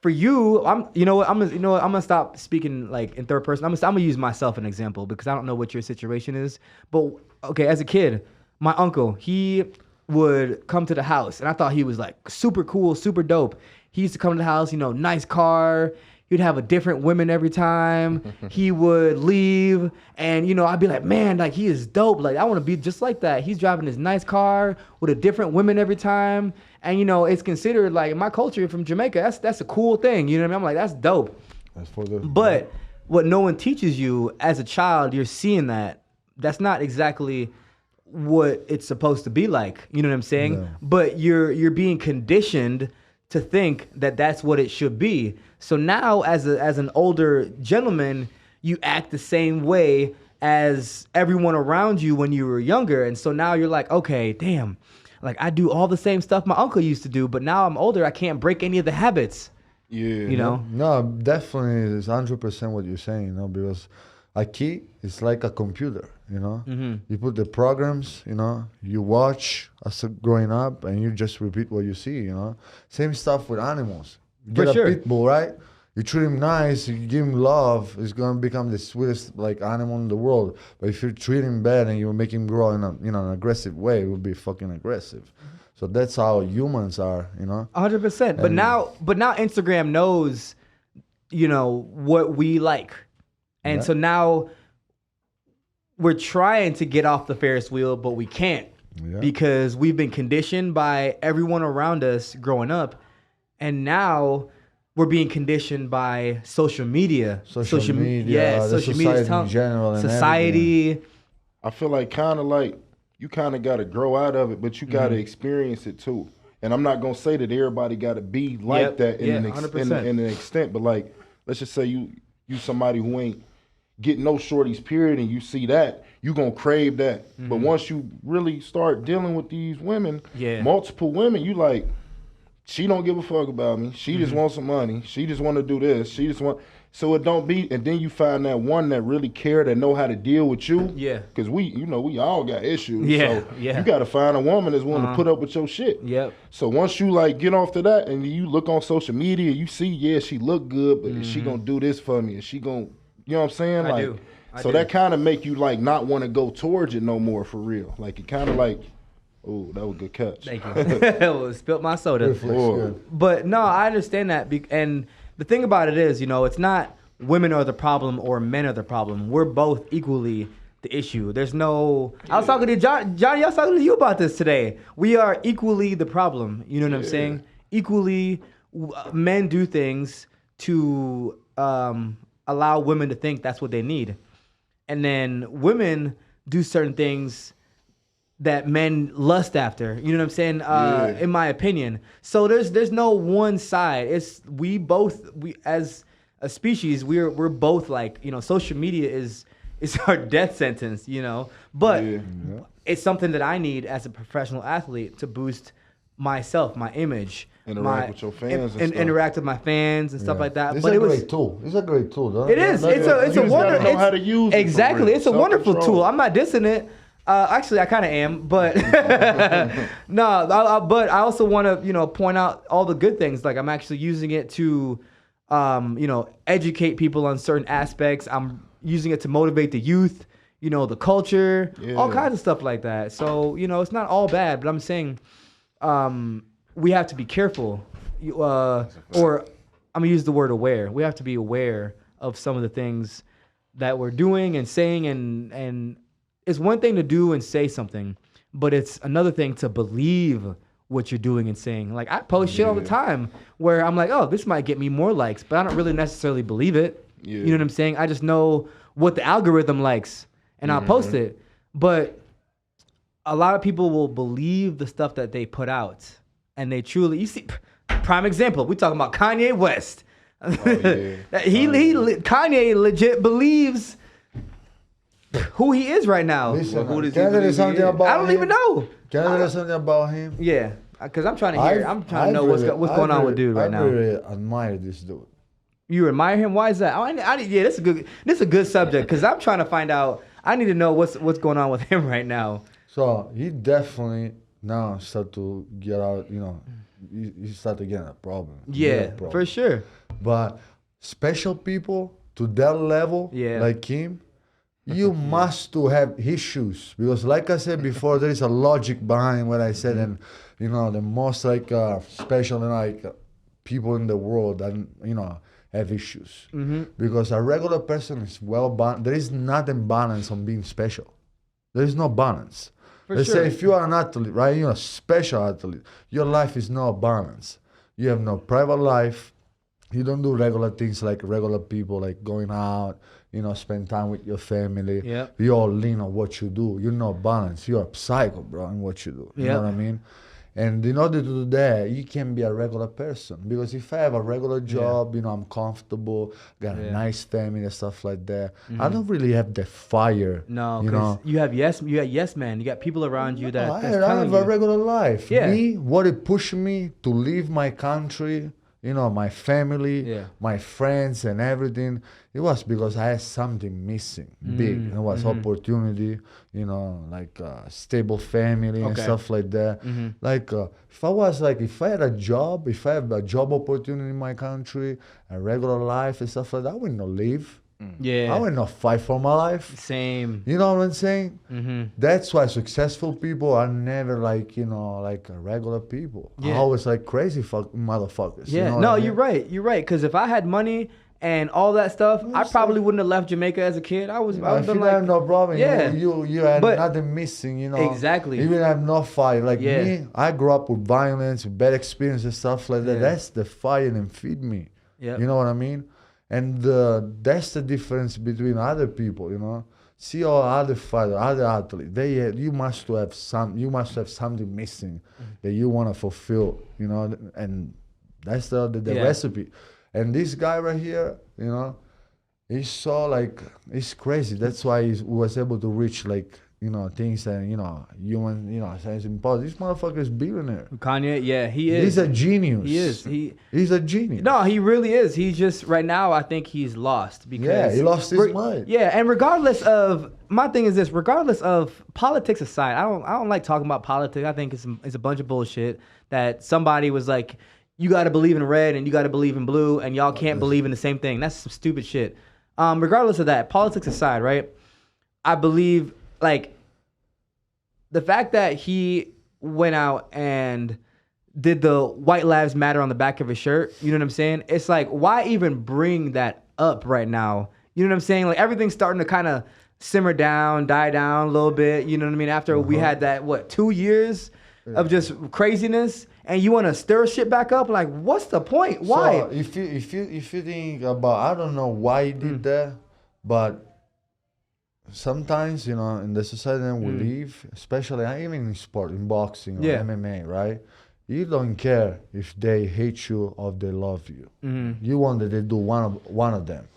for you, I'm gonna stop speaking like in third person. I'm gonna use myself an example because I don't know what your situation is. But okay, as a kid, my uncle, he would come to the house and I thought he was like super cool, super dope. He used to come to the house, nice car. He'd have a different women every time. He would leave, and I'd be like, man, like he is dope. Like I want to be just like that. He's driving this nice car with a different women every time, and it's considered like in my culture from Jamaica. That's a cool thing. You know what I mean? I'm like, that's dope. But what no one teaches you as a child, you're seeing that's not exactly what it's supposed to be like. You know what I'm saying? No. But you're being conditioned to think that that's what it should be. So now as an older gentleman, you act the same way as everyone around you when you were younger. And so now you're like, okay, damn, like I do all the same stuff my uncle used to do, but now I'm older, I can't break any of the habits. Yeah. You know? No, definitely it's 100% what you're saying, you know, because a key is like a computer, you know? You put the programs, you know, you watch as growing up and you just repeat what you see, you know? Same stuff with animals. You get a pit bull, right? You treat him nice, you give him love, he's gonna become the sweetest like animal in the world. But if you treat him bad and you make him grow in an aggressive way, it will be fucking aggressive. So that's how humans are, you know. 100%. But now Instagram knows, you know, what we like, and so now we're trying to get off the Ferris wheel, but we can't because we've been conditioned by everyone around us growing up, and now we're being conditioned by social media. Social media, social media in general, and society. Everything. I feel like you kind of got to grow out of it, but you got to experience it too. And I'm not going to say that everybody got to be like that in an extent, but like, let's just say you somebody who ain't getting no shorties period, and you see that, you going to crave that. But once you really start dealing with these women, multiple women, you like, she don't give a fuck about me. She just wants some money. She just want to do this. She just want. So it don't be, and then you find that one that really care, that know how to deal with you. Yeah. Because we all got issues. Yeah. So you got to find a woman that's willing to put up with your shit. Yep. So once you like get off to that, and you look on social media, you see, she look good, but is she gonna do this for me? Is she gonna, you know what I'm saying? I do. So that kind of make you like not want to go towards it no more for real. Like it kind of like. Oh, that was a good catch. Thank you. Spilt my soda. But no, I understand that. And the thing about it is, you know, it's not women are the problem or men are the problem. We're both equally the issue. There's no... I was talking to Johnny, I was talking to you about this today. We are equally the problem. You know what I'm saying? Equally, men do things to allow women to think that's what they need. And then women do certain things that men lust after, you know what I'm saying? In my opinion. So there's no one side. It's we as a species, we're both like, you know, social media is our death sentence, you know. But it's something that I need as a professional athlete to boost myself, my image. Interact with your fans and interact with my fans and stuff like that. It's a great tool. It's a great tool. It is. It's a wonderful. Know how to use exactly. It's a wonderful tool. I'm not dissing it. Actually, I kind of am, but but I also want to, you know, point out all the good things. Like I'm actually using it to, you know, educate people on certain aspects. I'm using it to motivate the youth, you know, the culture, all kinds of stuff like that. So, you know, it's not all bad, but I'm saying, we have to be careful, or I'm gonna use the word aware. We have to be aware of some of the things that we're doing and saying, and it's one thing to do and say something, but it's another thing to believe what you're doing and saying. Like I post shit all the time where I'm like, oh, this might get me more likes, but I don't really necessarily believe it. You know what I'm saying? I just know what the algorithm likes and I'll post it. But a lot of people will believe the stuff that they put out, and they truly, you see, prime example, we talking about Kanye West. Kanye legit believes who he is right now. Listen, can I tell you something about him? I don't even know. Can I tell you something about him? Yeah, because I'm trying to hear. I'm trying to know what's going on with dude right now. I really admire this dude. You admire him? Why is that? Yeah, this is a good subject because I'm trying to find out. I need to know what's going on with him right now. So he definitely now start to get out. You know, he start to get a problem. Yeah, for sure. But special people to that level, like him. You must to have issues because, like I said before, there is a logic behind what I said, and you know the most like special like people in the world that you know have issues because a regular person is well balanced. There is nothing balance on being special. There is no balance. Let's say if you are an athlete, right? You're a special athlete. Your life is no balance. You have no private life. You don't do regular things like regular people, like going out. You know, spend time with your family. Yep. You all lean on what you do. You're not balanced. You're a psycho, bro, in what you do. You know what I mean? And in order to do that, you can be a regular person. Because if I have a regular job, you know, I'm comfortable, got a nice family and stuff like that. I don't really have that fire. No, because you have yes man. You got people around you that I have a regular life. Yeah. Me, what it pushed me to leave my country, you know, my family, my friends and everything. It was because I had something missing, big. It was opportunity, you know, like stable family and stuff like that. Like if I had a job, if I have a job opportunity in my country, a regular life and stuff like that, I would not leave. Yeah. I would not fight for my life. Same. You know what I'm saying? That's why successful people are never like, you know, like regular people. Yeah. Always like crazy motherfuckers. Yeah. You know No, I mean? you're right. You're right. Because if I had money and all that stuff, I probably wouldn't have left Jamaica as a kid. I would have been like, no problem. Yeah. You had nothing missing, you know. Exactly. Even have no fight. Like me, I grew up with violence, with bad experiences, stuff like that. That's the fire and feed me. Yeah. You know what I mean? And that's the difference between other people, you know. See all other fighters, other athletes. You must have something missing that you want to fulfill, you know. And that's the recipe. And this guy right here, you know, he's so like he's crazy. That's why he was able to reach like, you know, things that, you know, human, you know, science impossible. This motherfucker is billionaire. Kanye, yeah, he is. He's a genius. He is. He's a genius. No, he really is. He's just right now. I think he's lost because he lost his mind. Yeah, and regardless of my thing is this, regardless of politics aside, I don't like talking about politics. I think it's a bunch of bullshit that somebody was like, you got to believe in red and you got to believe in blue, and y'all can't believe in the same thing. That's some stupid shit. Regardless of that, politics aside, right? I believe. Like, the fact that he went out and did the White Lives Matter on the back of his shirt, you know what I'm saying? It's like, why even bring that up right now? You know what I'm saying? Like, everything's starting to kind of simmer down, die down a little bit, you know what I mean? After we had that, 2 years of just craziness, and you want to stir shit back up? Like, what's the point? Why? So if you think about, I don't know why he did that, but sometimes, you know, in the society that we live, especially even in sport, in boxing or MMA, right? You don't care if they hate you or they love you. You want that they do one of them,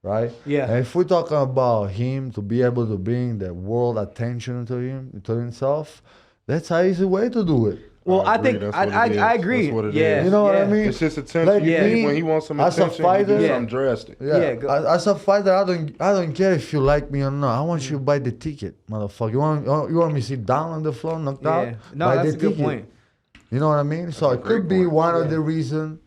right? Yeah. And if we're talking about him to be able to bring the world attention to himself, that's an easy way to do it. Well, I think I agree. That's what it is. You know what I mean? It's just attention. Like when he wants some attention, he do something drastic. As a fighter, I don't care if you like me or not. I want you to buy the ticket, motherfucker. You want me to sit down on the floor, knocked out? No, buy that's a good point. You know what I mean? So it could be one of the reasons.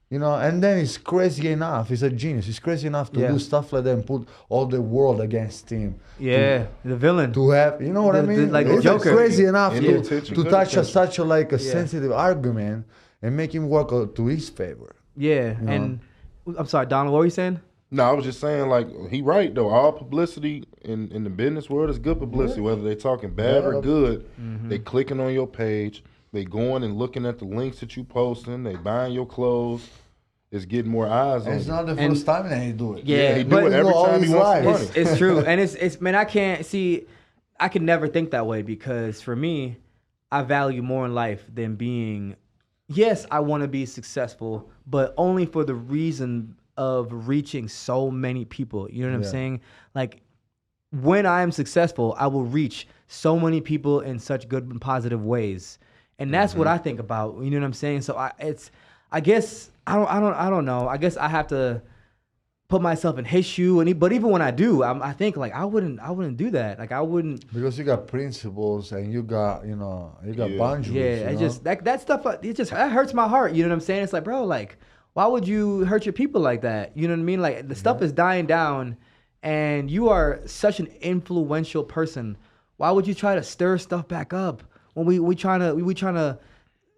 You know, and then he's crazy enough. He's a genius. He's crazy enough to do stuff like that and put all the world against him. Yeah, the villain. To have, you know what I mean? Like the Joker. Crazy enough to touch such a sensitive argument and make him work to his favor. Yeah, you know? And I'm sorry, Donald, what were you saying? No, I was just saying, like, he right, though. All publicity in the business world is good publicity, whether they're talking bad or good. They clicking on your page. They going and looking at the links that you posting. They buying your clothes. It's getting more eyes on it. It's not the first time that he do it. Yeah, he do it every time he wants money. It's true. And it's man, I could never think that way, because for me, I value more in life than being, yes, I want to be successful, but only for the reason of reaching so many people. You know what I'm saying? Like, when I am successful, I will reach so many people in such good and positive ways. And that's what I think about. You know what I'm saying? So I guess I don't know. I guess I have to put myself in his shoe. But even when I do, I think like I wouldn't do that. Like I wouldn't, because you got principles and you got boundaries. Yeah, it just that stuff. That hurts my heart. You know what I'm saying? It's like, bro, like, why would you hurt your people like that? You know what I mean? Like, the stuff is dying down, and you are such an influential person. Why would you try to stir stuff back up when we trying to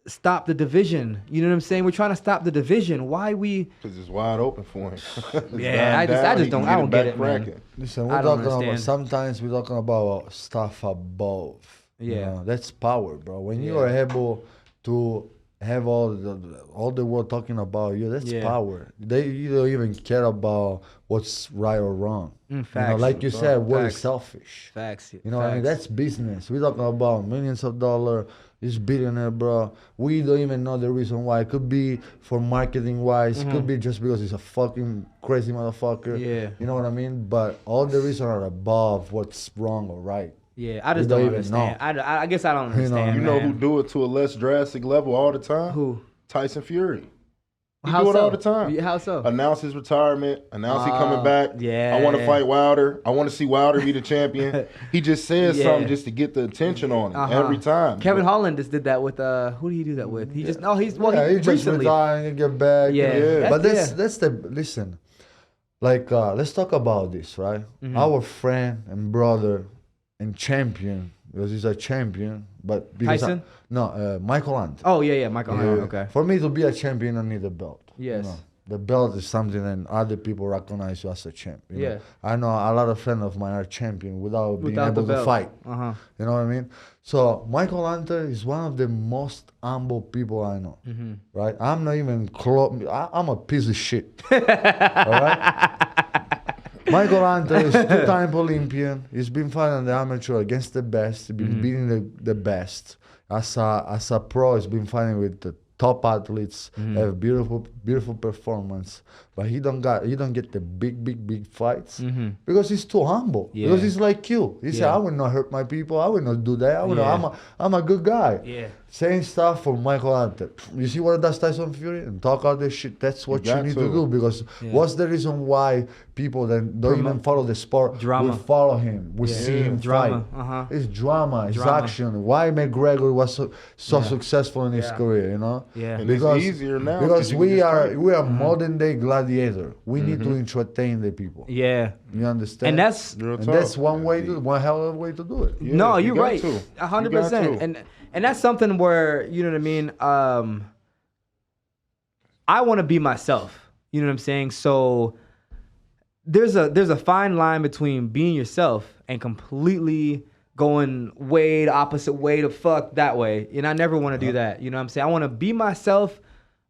stop the division? You know what I'm saying? We're trying to stop the division. Why we? Because it's wide open for him. I don't get it, man. Listen, sometimes we're talking about stuff above. Yeah, you know, that's power, bro. When you are able to have all the world talking about you, that's power. You don't even care about what's right or wrong. Facts. You know, like you said, we're selfish. Facts. You know what I mean? That's business. We're talking about millions of dollars. This billionaire, bro. We don't even know the reason why. It could be for marketing wise. It could be just because he's a fucking crazy motherfucker. Yeah. You know what I mean? But all the reasons are above what's wrong or right. Yeah, I just don't understand. I guess I don't understand. You know who do it to a less drastic level all the time? Who? Tyson Fury. He do it all the time. How so? Announce his retirement. Announce he coming back. Yeah. I want to fight Wilder. I want to see Wilder be the champion. He just says something just to get the attention on him every time. Kevin Holland just did that with who did he do that with? He just he just recently retired and get back. Yeah. But that's the listen. Like let's talk about this, right? Our friend and brother and champion, because he's a champion, but because Tyson? Michael Hunt. Oh yeah, Michael Hunt. Okay. For me to be a champion, I need a belt. Yes. You know? The belt is something that other people recognize you as a champ. You know? Yeah. I know a lot of friends of mine are champion without being able to fight. Uh-huh. You know what I mean? So Michael Hunter is one of the most humble people I know. Right? I'm not even close. I'm a piece of shit. All right? Michael Hunter is two-time Olympian. He's been fighting the amateur against the best. He's been beating the best. As a pro, he's been fighting with the top athletes, have beautiful performance, but he don't get the big fights because he's too humble. Yeah. Because he's like you. He said, "I will not hurt my people. I will not do that. I'm a good guy." Yeah. Same stuff for Michael Hunter. You see what does Tyson Fury and talk all this shit. That's what you need to do because what's the reason why people that don't even follow the sport will follow him? We see him fight. It's drama. It's action. Why McGregor was so successful in his career? You know. Yeah. And because it's easier now because we are modern day gladiator. We need to entertain the people. Yeah. You understand? And that's one hell of a way to do it. Yeah, no, you're right. 100%. 100%. And that's something where, you know what I mean? I want to be myself. You know what I'm saying? So there's a fine line between being yourself and completely going way the opposite way to fuck that way. And I never want to do that. You know what I'm saying? I want to be myself,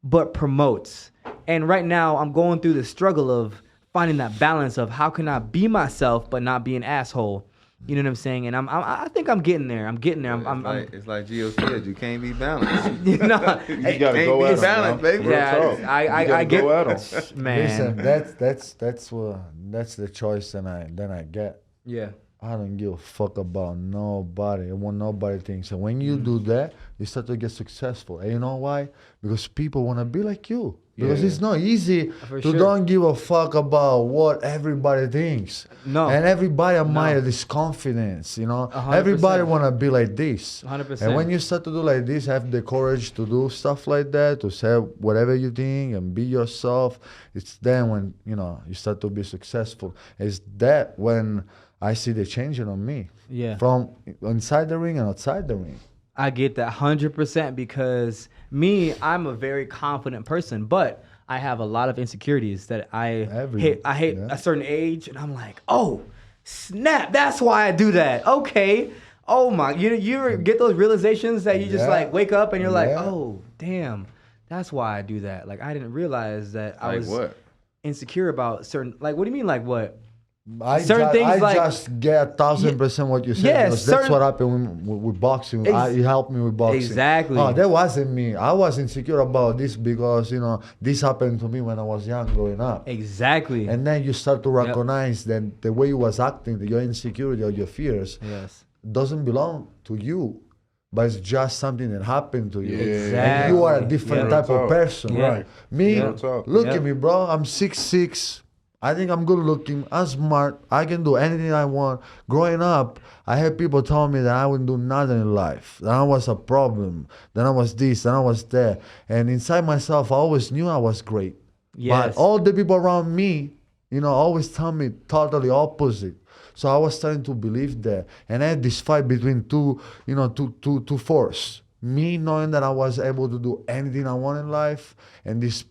but promote. And right now I'm going through the struggle of finding that balance of how can I be myself but not be an asshole. You know what I'm saying? And I think I'm getting there. It's like Gio said, you can't be balanced. You gotta go at balance, baby. Yeah, I get at man. Listen, that's the choice that I get. Yeah. I don't give a fuck about nobody. I want nobody thinks. And when you do that, you start to get successful. And you know why? Because people want to be like you. Because it's not easy don't give a fuck about what everybody thinks. No. And everybody admire this confidence, you know. 100%. Everybody want to be like this. 100%. And when you start to do like this, have the courage to do stuff like that, to say whatever you think and be yourself, it's then when, you know, you start to be successful. It's that when I see the changing on me. Yeah. From inside the ring and outside the ring. I get that 100% because I'm a very confident person, but I have a lot of insecurities that I hit a certain age, and I'm like, oh, snap, that's why I do that. Okay. Oh my, you get those realizations that you just like wake up and you're like, oh, damn, that's why I do that. Like I didn't realize that I was insecure about certain, like, what do you mean, like what? I just get 1,000% what you said. Yeah, because that's what happened with boxing. You helped me with boxing. Exactly. Oh, that wasn't me. I was insecure about this because, you know, this happened to me when I was young growing up. Exactly. And then you start to recognize that the way you was acting, your insecurity or your fears, doesn't belong to you. But it's just something that happened to you. Exactly. And you are a different type of person. Right. Me, look at me, bro. I'm 6'6". I think I'm good looking, I'm smart, I can do anything I want. Growing up, I had people tell me that I wouldn't do nothing in life, that I was a problem, that I was this, that I was that. And inside myself, I always knew I was great. Yes. But all the people around me, you know, always tell me totally opposite. So I was starting to believe that. And I had this fight between two forces. Me knowing that I was able to do anything I want in life, and this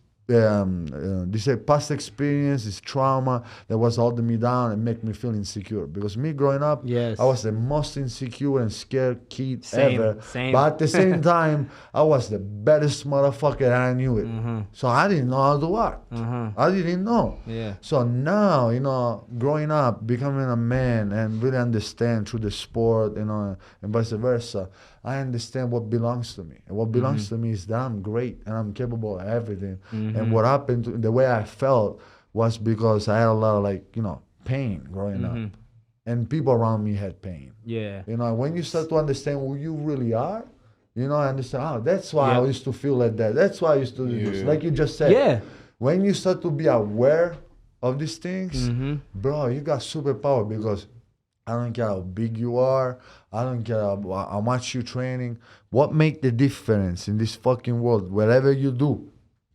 past experience, this trauma that was holding me down and make me feel insecure. Because me growing up, I was the most insecure and scared kid ever. But at the same time, I was the baddest motherfucker and I knew it. So I didn't know how to act. I didn't know. So now, you know, growing up, becoming a man and really understand through the sport, you know, and vice versa, I understand what belongs to me. And what belongs to me is that I'm great and I'm capable of everything. And what happened, the way I felt was because I had a lot of, like, you know, pain growing up. And people around me had pain. Yeah. You know, when you start to understand who you really are, You know, I understand. Oh, that's why I used to feel like that. That's why I used to do this. Like you just said. Yeah. When you start to be aware of these things, bro, you got superpower because I don't care how big you are. I don't care how much you're training. What make the difference in this fucking world, whatever you do,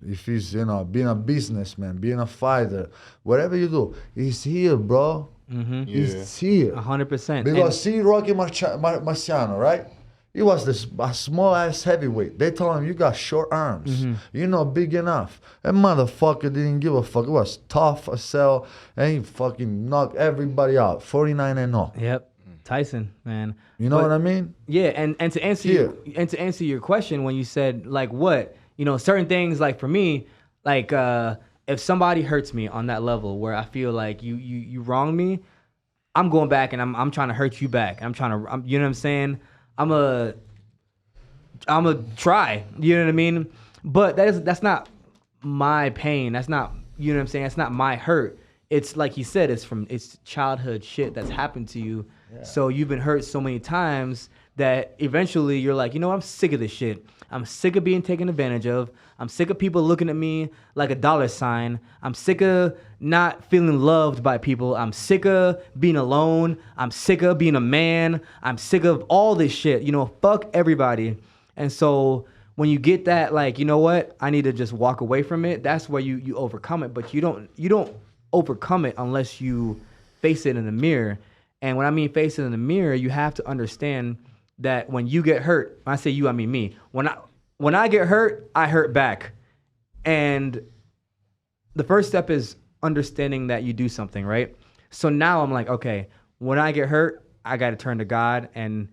if it's, you know, being a businessman, being a fighter, whatever you do, it's here, bro. It's here. 100%. Because see Rocky Marciano, right? He was a small-ass heavyweight. They told him, you got short arms. You're not big enough. That motherfucker didn't give a fuck. He was tough as hell, and he fucking knocked everybody out. 49-0. Yep. Tyson, man. You know what I mean? Yeah, and to answer your question when you said, like, what? You know, certain things, like, for me, like, if somebody hurts me on that level where I feel like you wronged me, I'm going back and I'm trying to hurt you back. You know what I'm saying? I'm a try, you know what I mean? But that's not my pain. That's not, you know what I'm saying? That's not my hurt. It's like you said, it's childhood shit that's happened to you. Yeah. So you've been hurt so many times that eventually you're like, you know, I'm sick of this shit. I'm sick of being taken advantage of. I'm sick of people looking at me like a dollar sign. I'm sick of not feeling loved by people. I'm sick of being alone. I'm sick of being a man. I'm sick of all this shit. You know, fuck everybody. And so when you get that, like, you know what, I need to just walk away from it, that's where you overcome it. But you don't overcome it unless you face it in the mirror. And when I mean face it in the mirror, you have to understand that when you get hurt, when I say you, I mean me. When I get hurt, I hurt back. And the first step is understanding that you do something, right? So now I'm like, okay, when I get hurt, I got to turn to God and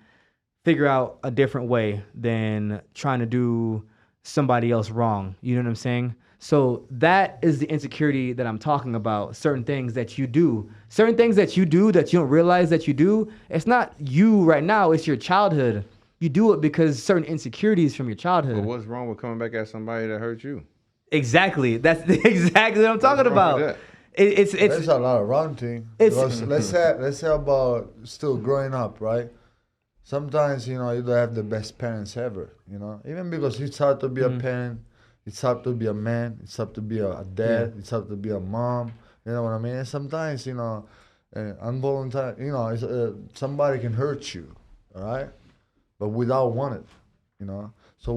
figure out a different way than trying to do somebody else wrong. You know what I'm saying? So that is the insecurity that I'm talking about. Certain things that you do that you don't realize that you do. It's not you right now. It's your childhood. You do it because certain insecurities from your childhood. But what's wrong with coming back at somebody that hurt you? Exactly. That's exactly what I'm talking about. It's there's a lot of wrong thing. Let's say about still growing up, right? Sometimes, you know, you don't have the best parents ever, you know, even because it's hard to be a parent. It's hard to be a man. It's hard to be a dad. It's hard to be a mom. You know what I mean? And sometimes, you know, involuntary, you know, somebody can hurt you, all right? But without wanting, you know? So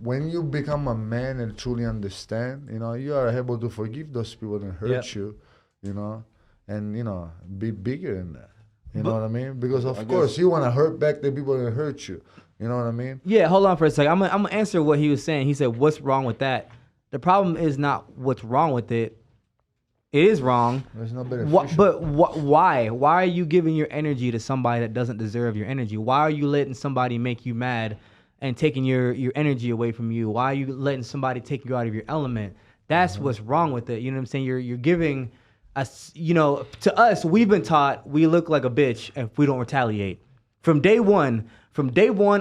when you become a man and truly understand, you know, you are able to forgive those people that hurt you, you know, and, you know, be bigger than that. You know what I mean? Because, of course, you want to hurt back the people that hurt you. You know what I mean? Yeah, hold on for a second. I'm gonna answer what he was saying. He said, what's wrong with that? The problem is not what's wrong with it. It is wrong. There's no beneficial. But why? Why are you giving your energy to somebody that doesn't deserve your energy? Why are you letting somebody make you mad and taking your energy away from you? Why are you letting somebody take you out of your element? That's what's wrong with it. You know what I'm saying? You're giving us, you know, to us, we've been taught we look like a bitch if we don't retaliate. From day one,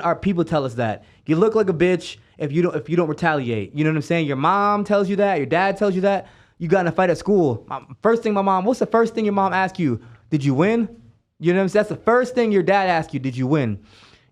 our people tell us that you look like a bitch if you don't retaliate. You know what I'm saying? Your mom tells you that. Your dad tells you that. You got in a fight at school. What's the first thing your mom asks you? Did you win? You know what I'm saying? That's the first thing your dad asks you. Did you win?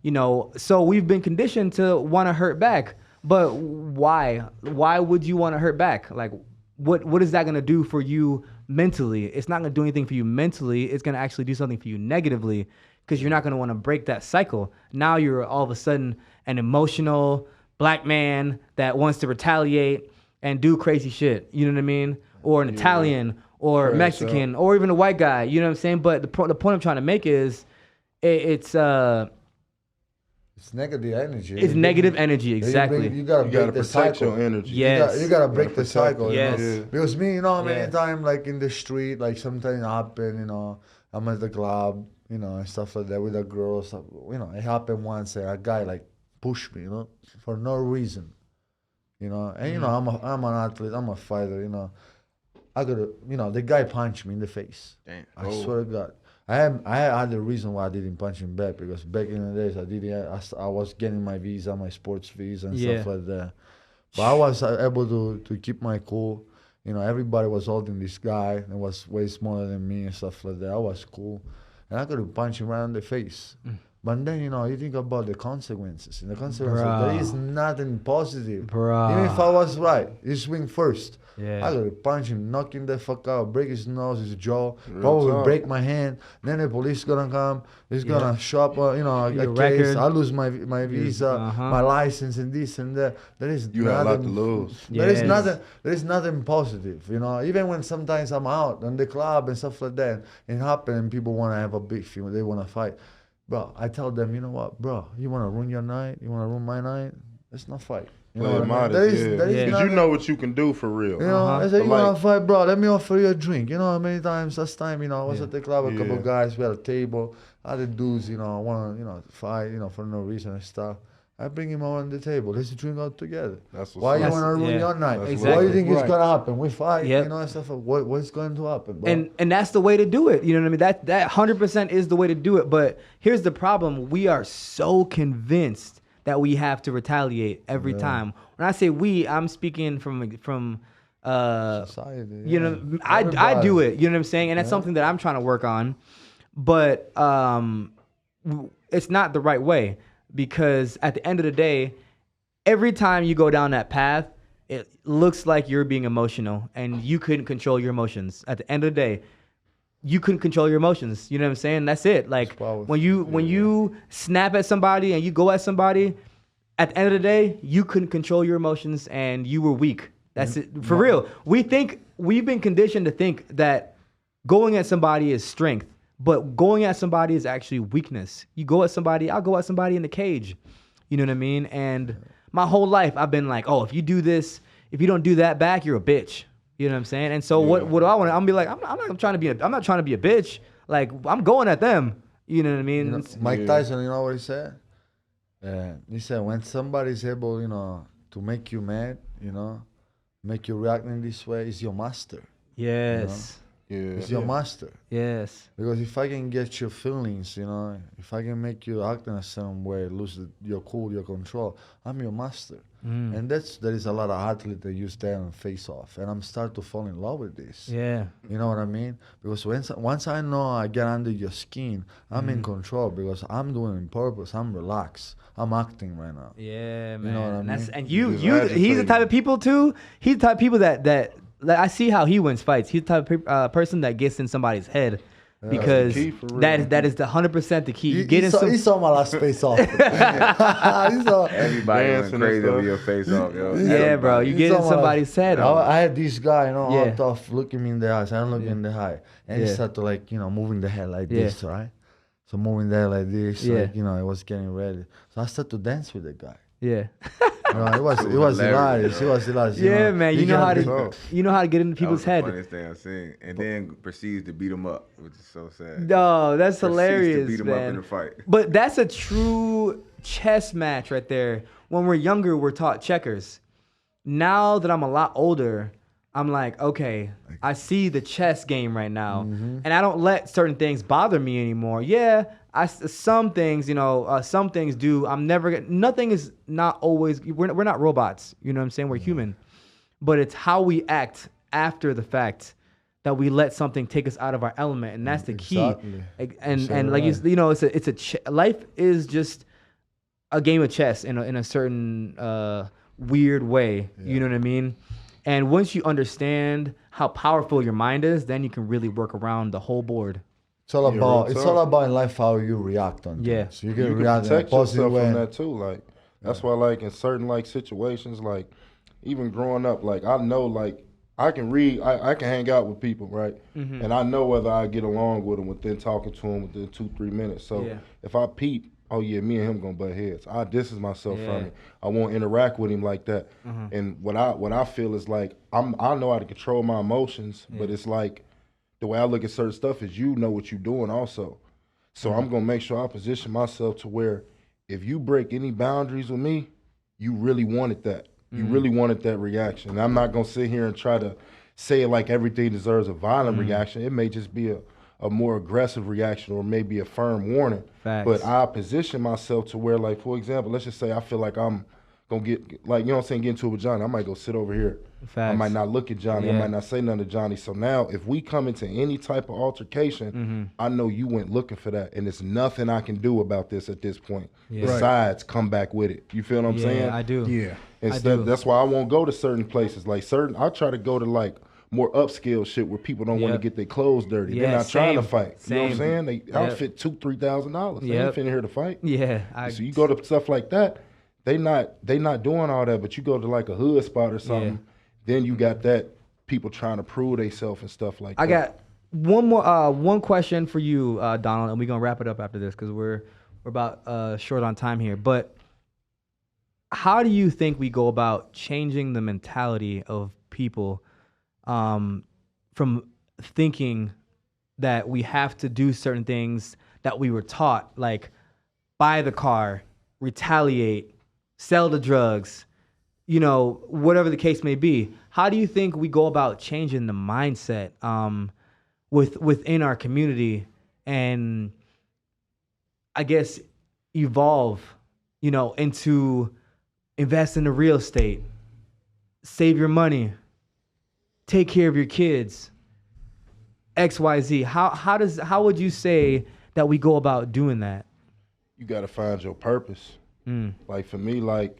You know. So we've been conditioned to want to hurt back. But why? Why would you want to hurt back? Like, what is that gonna do for you mentally? It's not gonna do anything for you mentally. It's gonna actually do something for you negatively. Because you're not going to want to break that cycle. Now you're all of a sudden an emotional black man that wants to retaliate and do crazy shit. You know what I mean? Or an Italian or Mexican or even a white guy. You know what I'm saying? But the point I'm trying to make is it's negative energy. It's negative energy, exactly. You gotta protect your energy. Yes. You gotta break the cycle. Yes. You know? Because me, you know, many times, like in the street, like sometimes it happen, you know, I'm at the club, you know, and stuff like that with a girl. Stuff, you know, it happened once. A guy like pushed me, you know, for no reason, you know. And you know, I'm an athlete. I'm a fighter. You know, I gotta, you know, the guy punched me in the face. Damn. I swear to God, I had the reason why I didn't punch him back because back in the days I was getting my visa, my sports visa and stuff like that. But I was able to keep my cool. You know, everybody was holding this guy that was way smaller than me and stuff like that. I was cool. And I could have punched him right in the face. But then, you think about the consequences. And the consequences, there is nothing positive. Even if I was right, you swing first. I gotta punch him, knock him the fuck out, break his nose, his jaw, probably break my hand. Then the police gonna come. He's gonna shop, a case. I lose my visa, my license, and this and that. There is you have a lot to lose. There is nothing positive. Even when sometimes I'm out on the club and stuff like that, it happens and people wanna have a beef. They wanna fight. Bro, I tell them, you know what, bro? You wanna ruin your night? You wanna ruin my night? Let's not fight. Because you know what you can do for real. I said, you want to fight, bro? Let me offer you a drink. Many times last time, I was at the club with a couple guys. We had a table. Other dudes, want to, fight, for no reason and stuff. I bring him on the table. Let's drink out together. Why you want to ruin your night? Exactly. What do you think is going to happen? We fight, and stuff. What's going to happen, bro? And that's the way to do it. You know what I mean? That 100% is the way to do it. But here's the problem. We are so convinced that we have to retaliate every time. When I say we, I'm speaking from society. I do it. You know what I'm saying? And that's something that I'm trying to work on. But it's not the right way, because at the end of the day, every time you go down that path, it looks like you're being emotional and you couldn't control your emotions. At the end of the day, you couldn't control your emotions. You know what I'm saying? That's it. Like when you snap at somebody and you go at somebody, at the end of the day, you couldn't control your emotions and you were weak. That's it. For real. We've been conditioned to think that going at somebody is strength, but going at somebody is actually weakness. You go at somebody, I'll go at somebody in the cage. You know what I mean? And my whole life I've been like, oh, if you do this, if you don't do that back, you're a bitch. You know what I'm saying? And so what do I want? I'm be like, I'm not trying to be a bitch. Like, I'm going at them. You know what I mean? Mike Tyson, you know what he said? He said, when somebody's able, to make you mad, make you react in this way, is your master. Yes. It's your master. Yes. Because if I can get your feelings, if I can make you act in a certain way, lose your cool, your control, I'm your master. And there is a lot of athletes that use that and face off. And I'm starting to fall in love with this. Yeah. You know what I mean? Because once I know I get under your skin, I'm in control because I'm doing it on purpose. I'm relaxed. I'm acting right now. Yeah, man. You know what I mean? And he's the type of people too. He's the type of people that like, I see how he wins fights. He's the type of person that gets in somebody's head. Because that is the 100% the key. He saw my last face off. Everybody went crazy over your face off, yo. Yeah, bro. You get in somebody's head. I had this guy, all tough, looking me in the eyes. I don't look in the eye. And he started to moving the head like this, right? So moving the head like this, I was getting ready. So I started to dance with the guy. Yeah. It was hilarious. It was hilarious. Yeah, man. You know how to get into people's head. Funniest thing I've seen. And then proceeds to beat him up, which is so sad. No, that's hilarious, to beat him up in a fight. But that's a true chess match right there. When we're younger, we're taught checkers. Now that I'm a lot older, I'm like, okay, I see the chess game right now, and I don't let certain things bother me anymore. Yeah, some things do. Nothing is not always. We're not robots. You know what I'm saying? We're human, but it's how we act after the fact that we let something take us out of our element, and that's the key. And like life is just a game of chess in a certain weird way. Yeah. You know what I mean? And once you understand how powerful your mind is, then you can really work around the whole board. It's all about in life how you react on things. You can react protect yourself from that too. Like that's why, like in certain situations, like even growing up, like I know, like I can read, I can hang out with people, right? And I know whether I get along with them within talking to them within 2-3 minutes. So if I peep, oh yeah, me and him gonna butt heads. I distance myself from him. I won't interact with him like that. And what I feel is like I know how to control my emotions, but it's like the way I look at certain stuff is you know what you're doing also. So I'm gonna make sure I position myself to where if you break any boundaries with me, you really wanted that. You really wanted that reaction. And I'm not gonna sit here and try to say it like everything deserves a violent reaction. It may just be a more aggressive reaction or maybe a firm warning. Facts. But I position myself to where, like, for example, let's just say I feel like I'm gonna get like, you know what I'm saying, get into it with Johnny. I might go sit over here. Facts. I might not look at Johnny. I might not say nothing to Johnny. So now if we come into any type of altercation, I know you went looking for that. And there's nothing I can do about this at this point. Besides come back with it. You feel what I'm saying? I do. Yeah. Instead, that's why I won't go to certain places. Like I try to go to like more upscale shit where people don't want to get their clothes dirty. They're not trying to fight. You know what I'm saying? They outfit $2,000-$3,000. They ain't finna here to fight. Yeah. So you go to stuff like that, they not doing all that, but you go to like a hood spot or something, then you got that people trying to prove themselves and stuff like that. I got one question for you, Donald, and we're gonna wrap it up after this because we're about short on time here. But how do you think we go about changing the mentality of people from thinking that we have to do certain things that we were taught, like buy the car, retaliate, sell the drugs, you know, whatever the case may be? How do you think we go about changing the mindset within our community and, I guess, evolve, you know, into invest in the real estate, save your money, take care of your kids, XYZ? How would you say that we go about doing that? You got to find your purpose. Like for me, like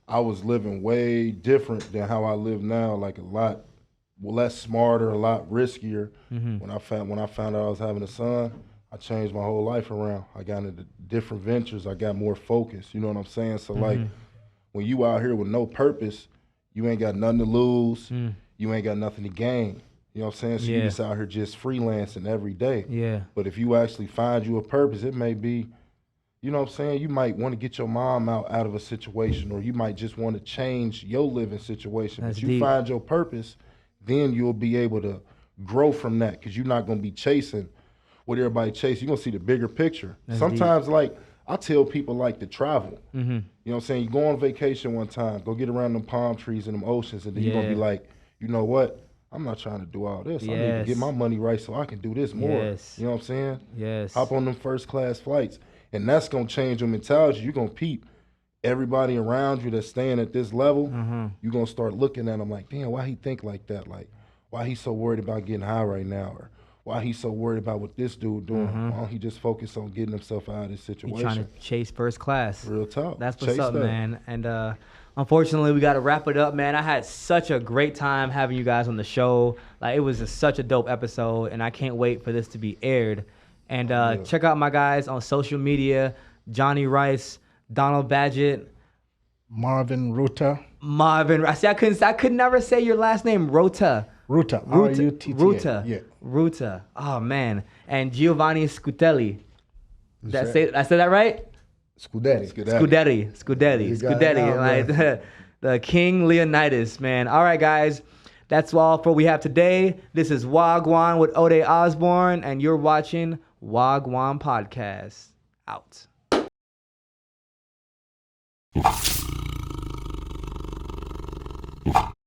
I was living way different than how I live now, like a lot less smarter, a lot riskier. When I found out I was having a son, I changed my whole life around. I got into different ventures. I got more focused. You know what I'm saying? So like when you out here with no purpose, you ain't got nothing to lose. You ain't got nothing to gain. You know what I'm saying? So you just out here just freelancing every day. Yeah. But if you actually find you a purpose, it may be, you know what I'm saying, you might want to get your mom out of a situation, or you might just want to change your living situation. That's but you deep. find your purpose, then you'll be able to grow from that, because you're not going to be chasing what everybody chases. You're going to see the bigger picture. That's Sometimes, deep. like, I tell people, like, to travel. You know what I'm saying? You go on vacation one time, go get around them palm trees and them oceans, and then you're going to be like, you know what? I'm not trying to do all this. I need to get my money right so I can do this more. You know what I'm saying? Yes. Hop on them first class flights. And that's going to change your mentality. You're going to peep everybody around you that's staying at this level. You're going to start looking at them like, damn, why he think like that? Like, why he so worried about getting high right now? Or why he so worried about what this dude doing? Why don't he just focus on getting himself out of this situation? He's trying to chase first class. Real talk. That's what's up, man. And unfortunately, we got to wrap it up, man. I had such a great time having you guys on the show. Like, it was such a dope episode, and I can't wait for this to be aired. And check out my guys on social media: Jonnie Rice, Donald Badgett, Marvin Ruta. See, I could never say your last name. Ruta. R-U-T-T-A. Ruta. Yeah. Ruta. Oh man. And Giovanni Scuderi. I said that right? Scuderi. Like the King Leonidas, man. All right, guys. That's all for what we have today. This is Gwaan with Ode Osborne, and you're watching Gwaan Podcast. Out.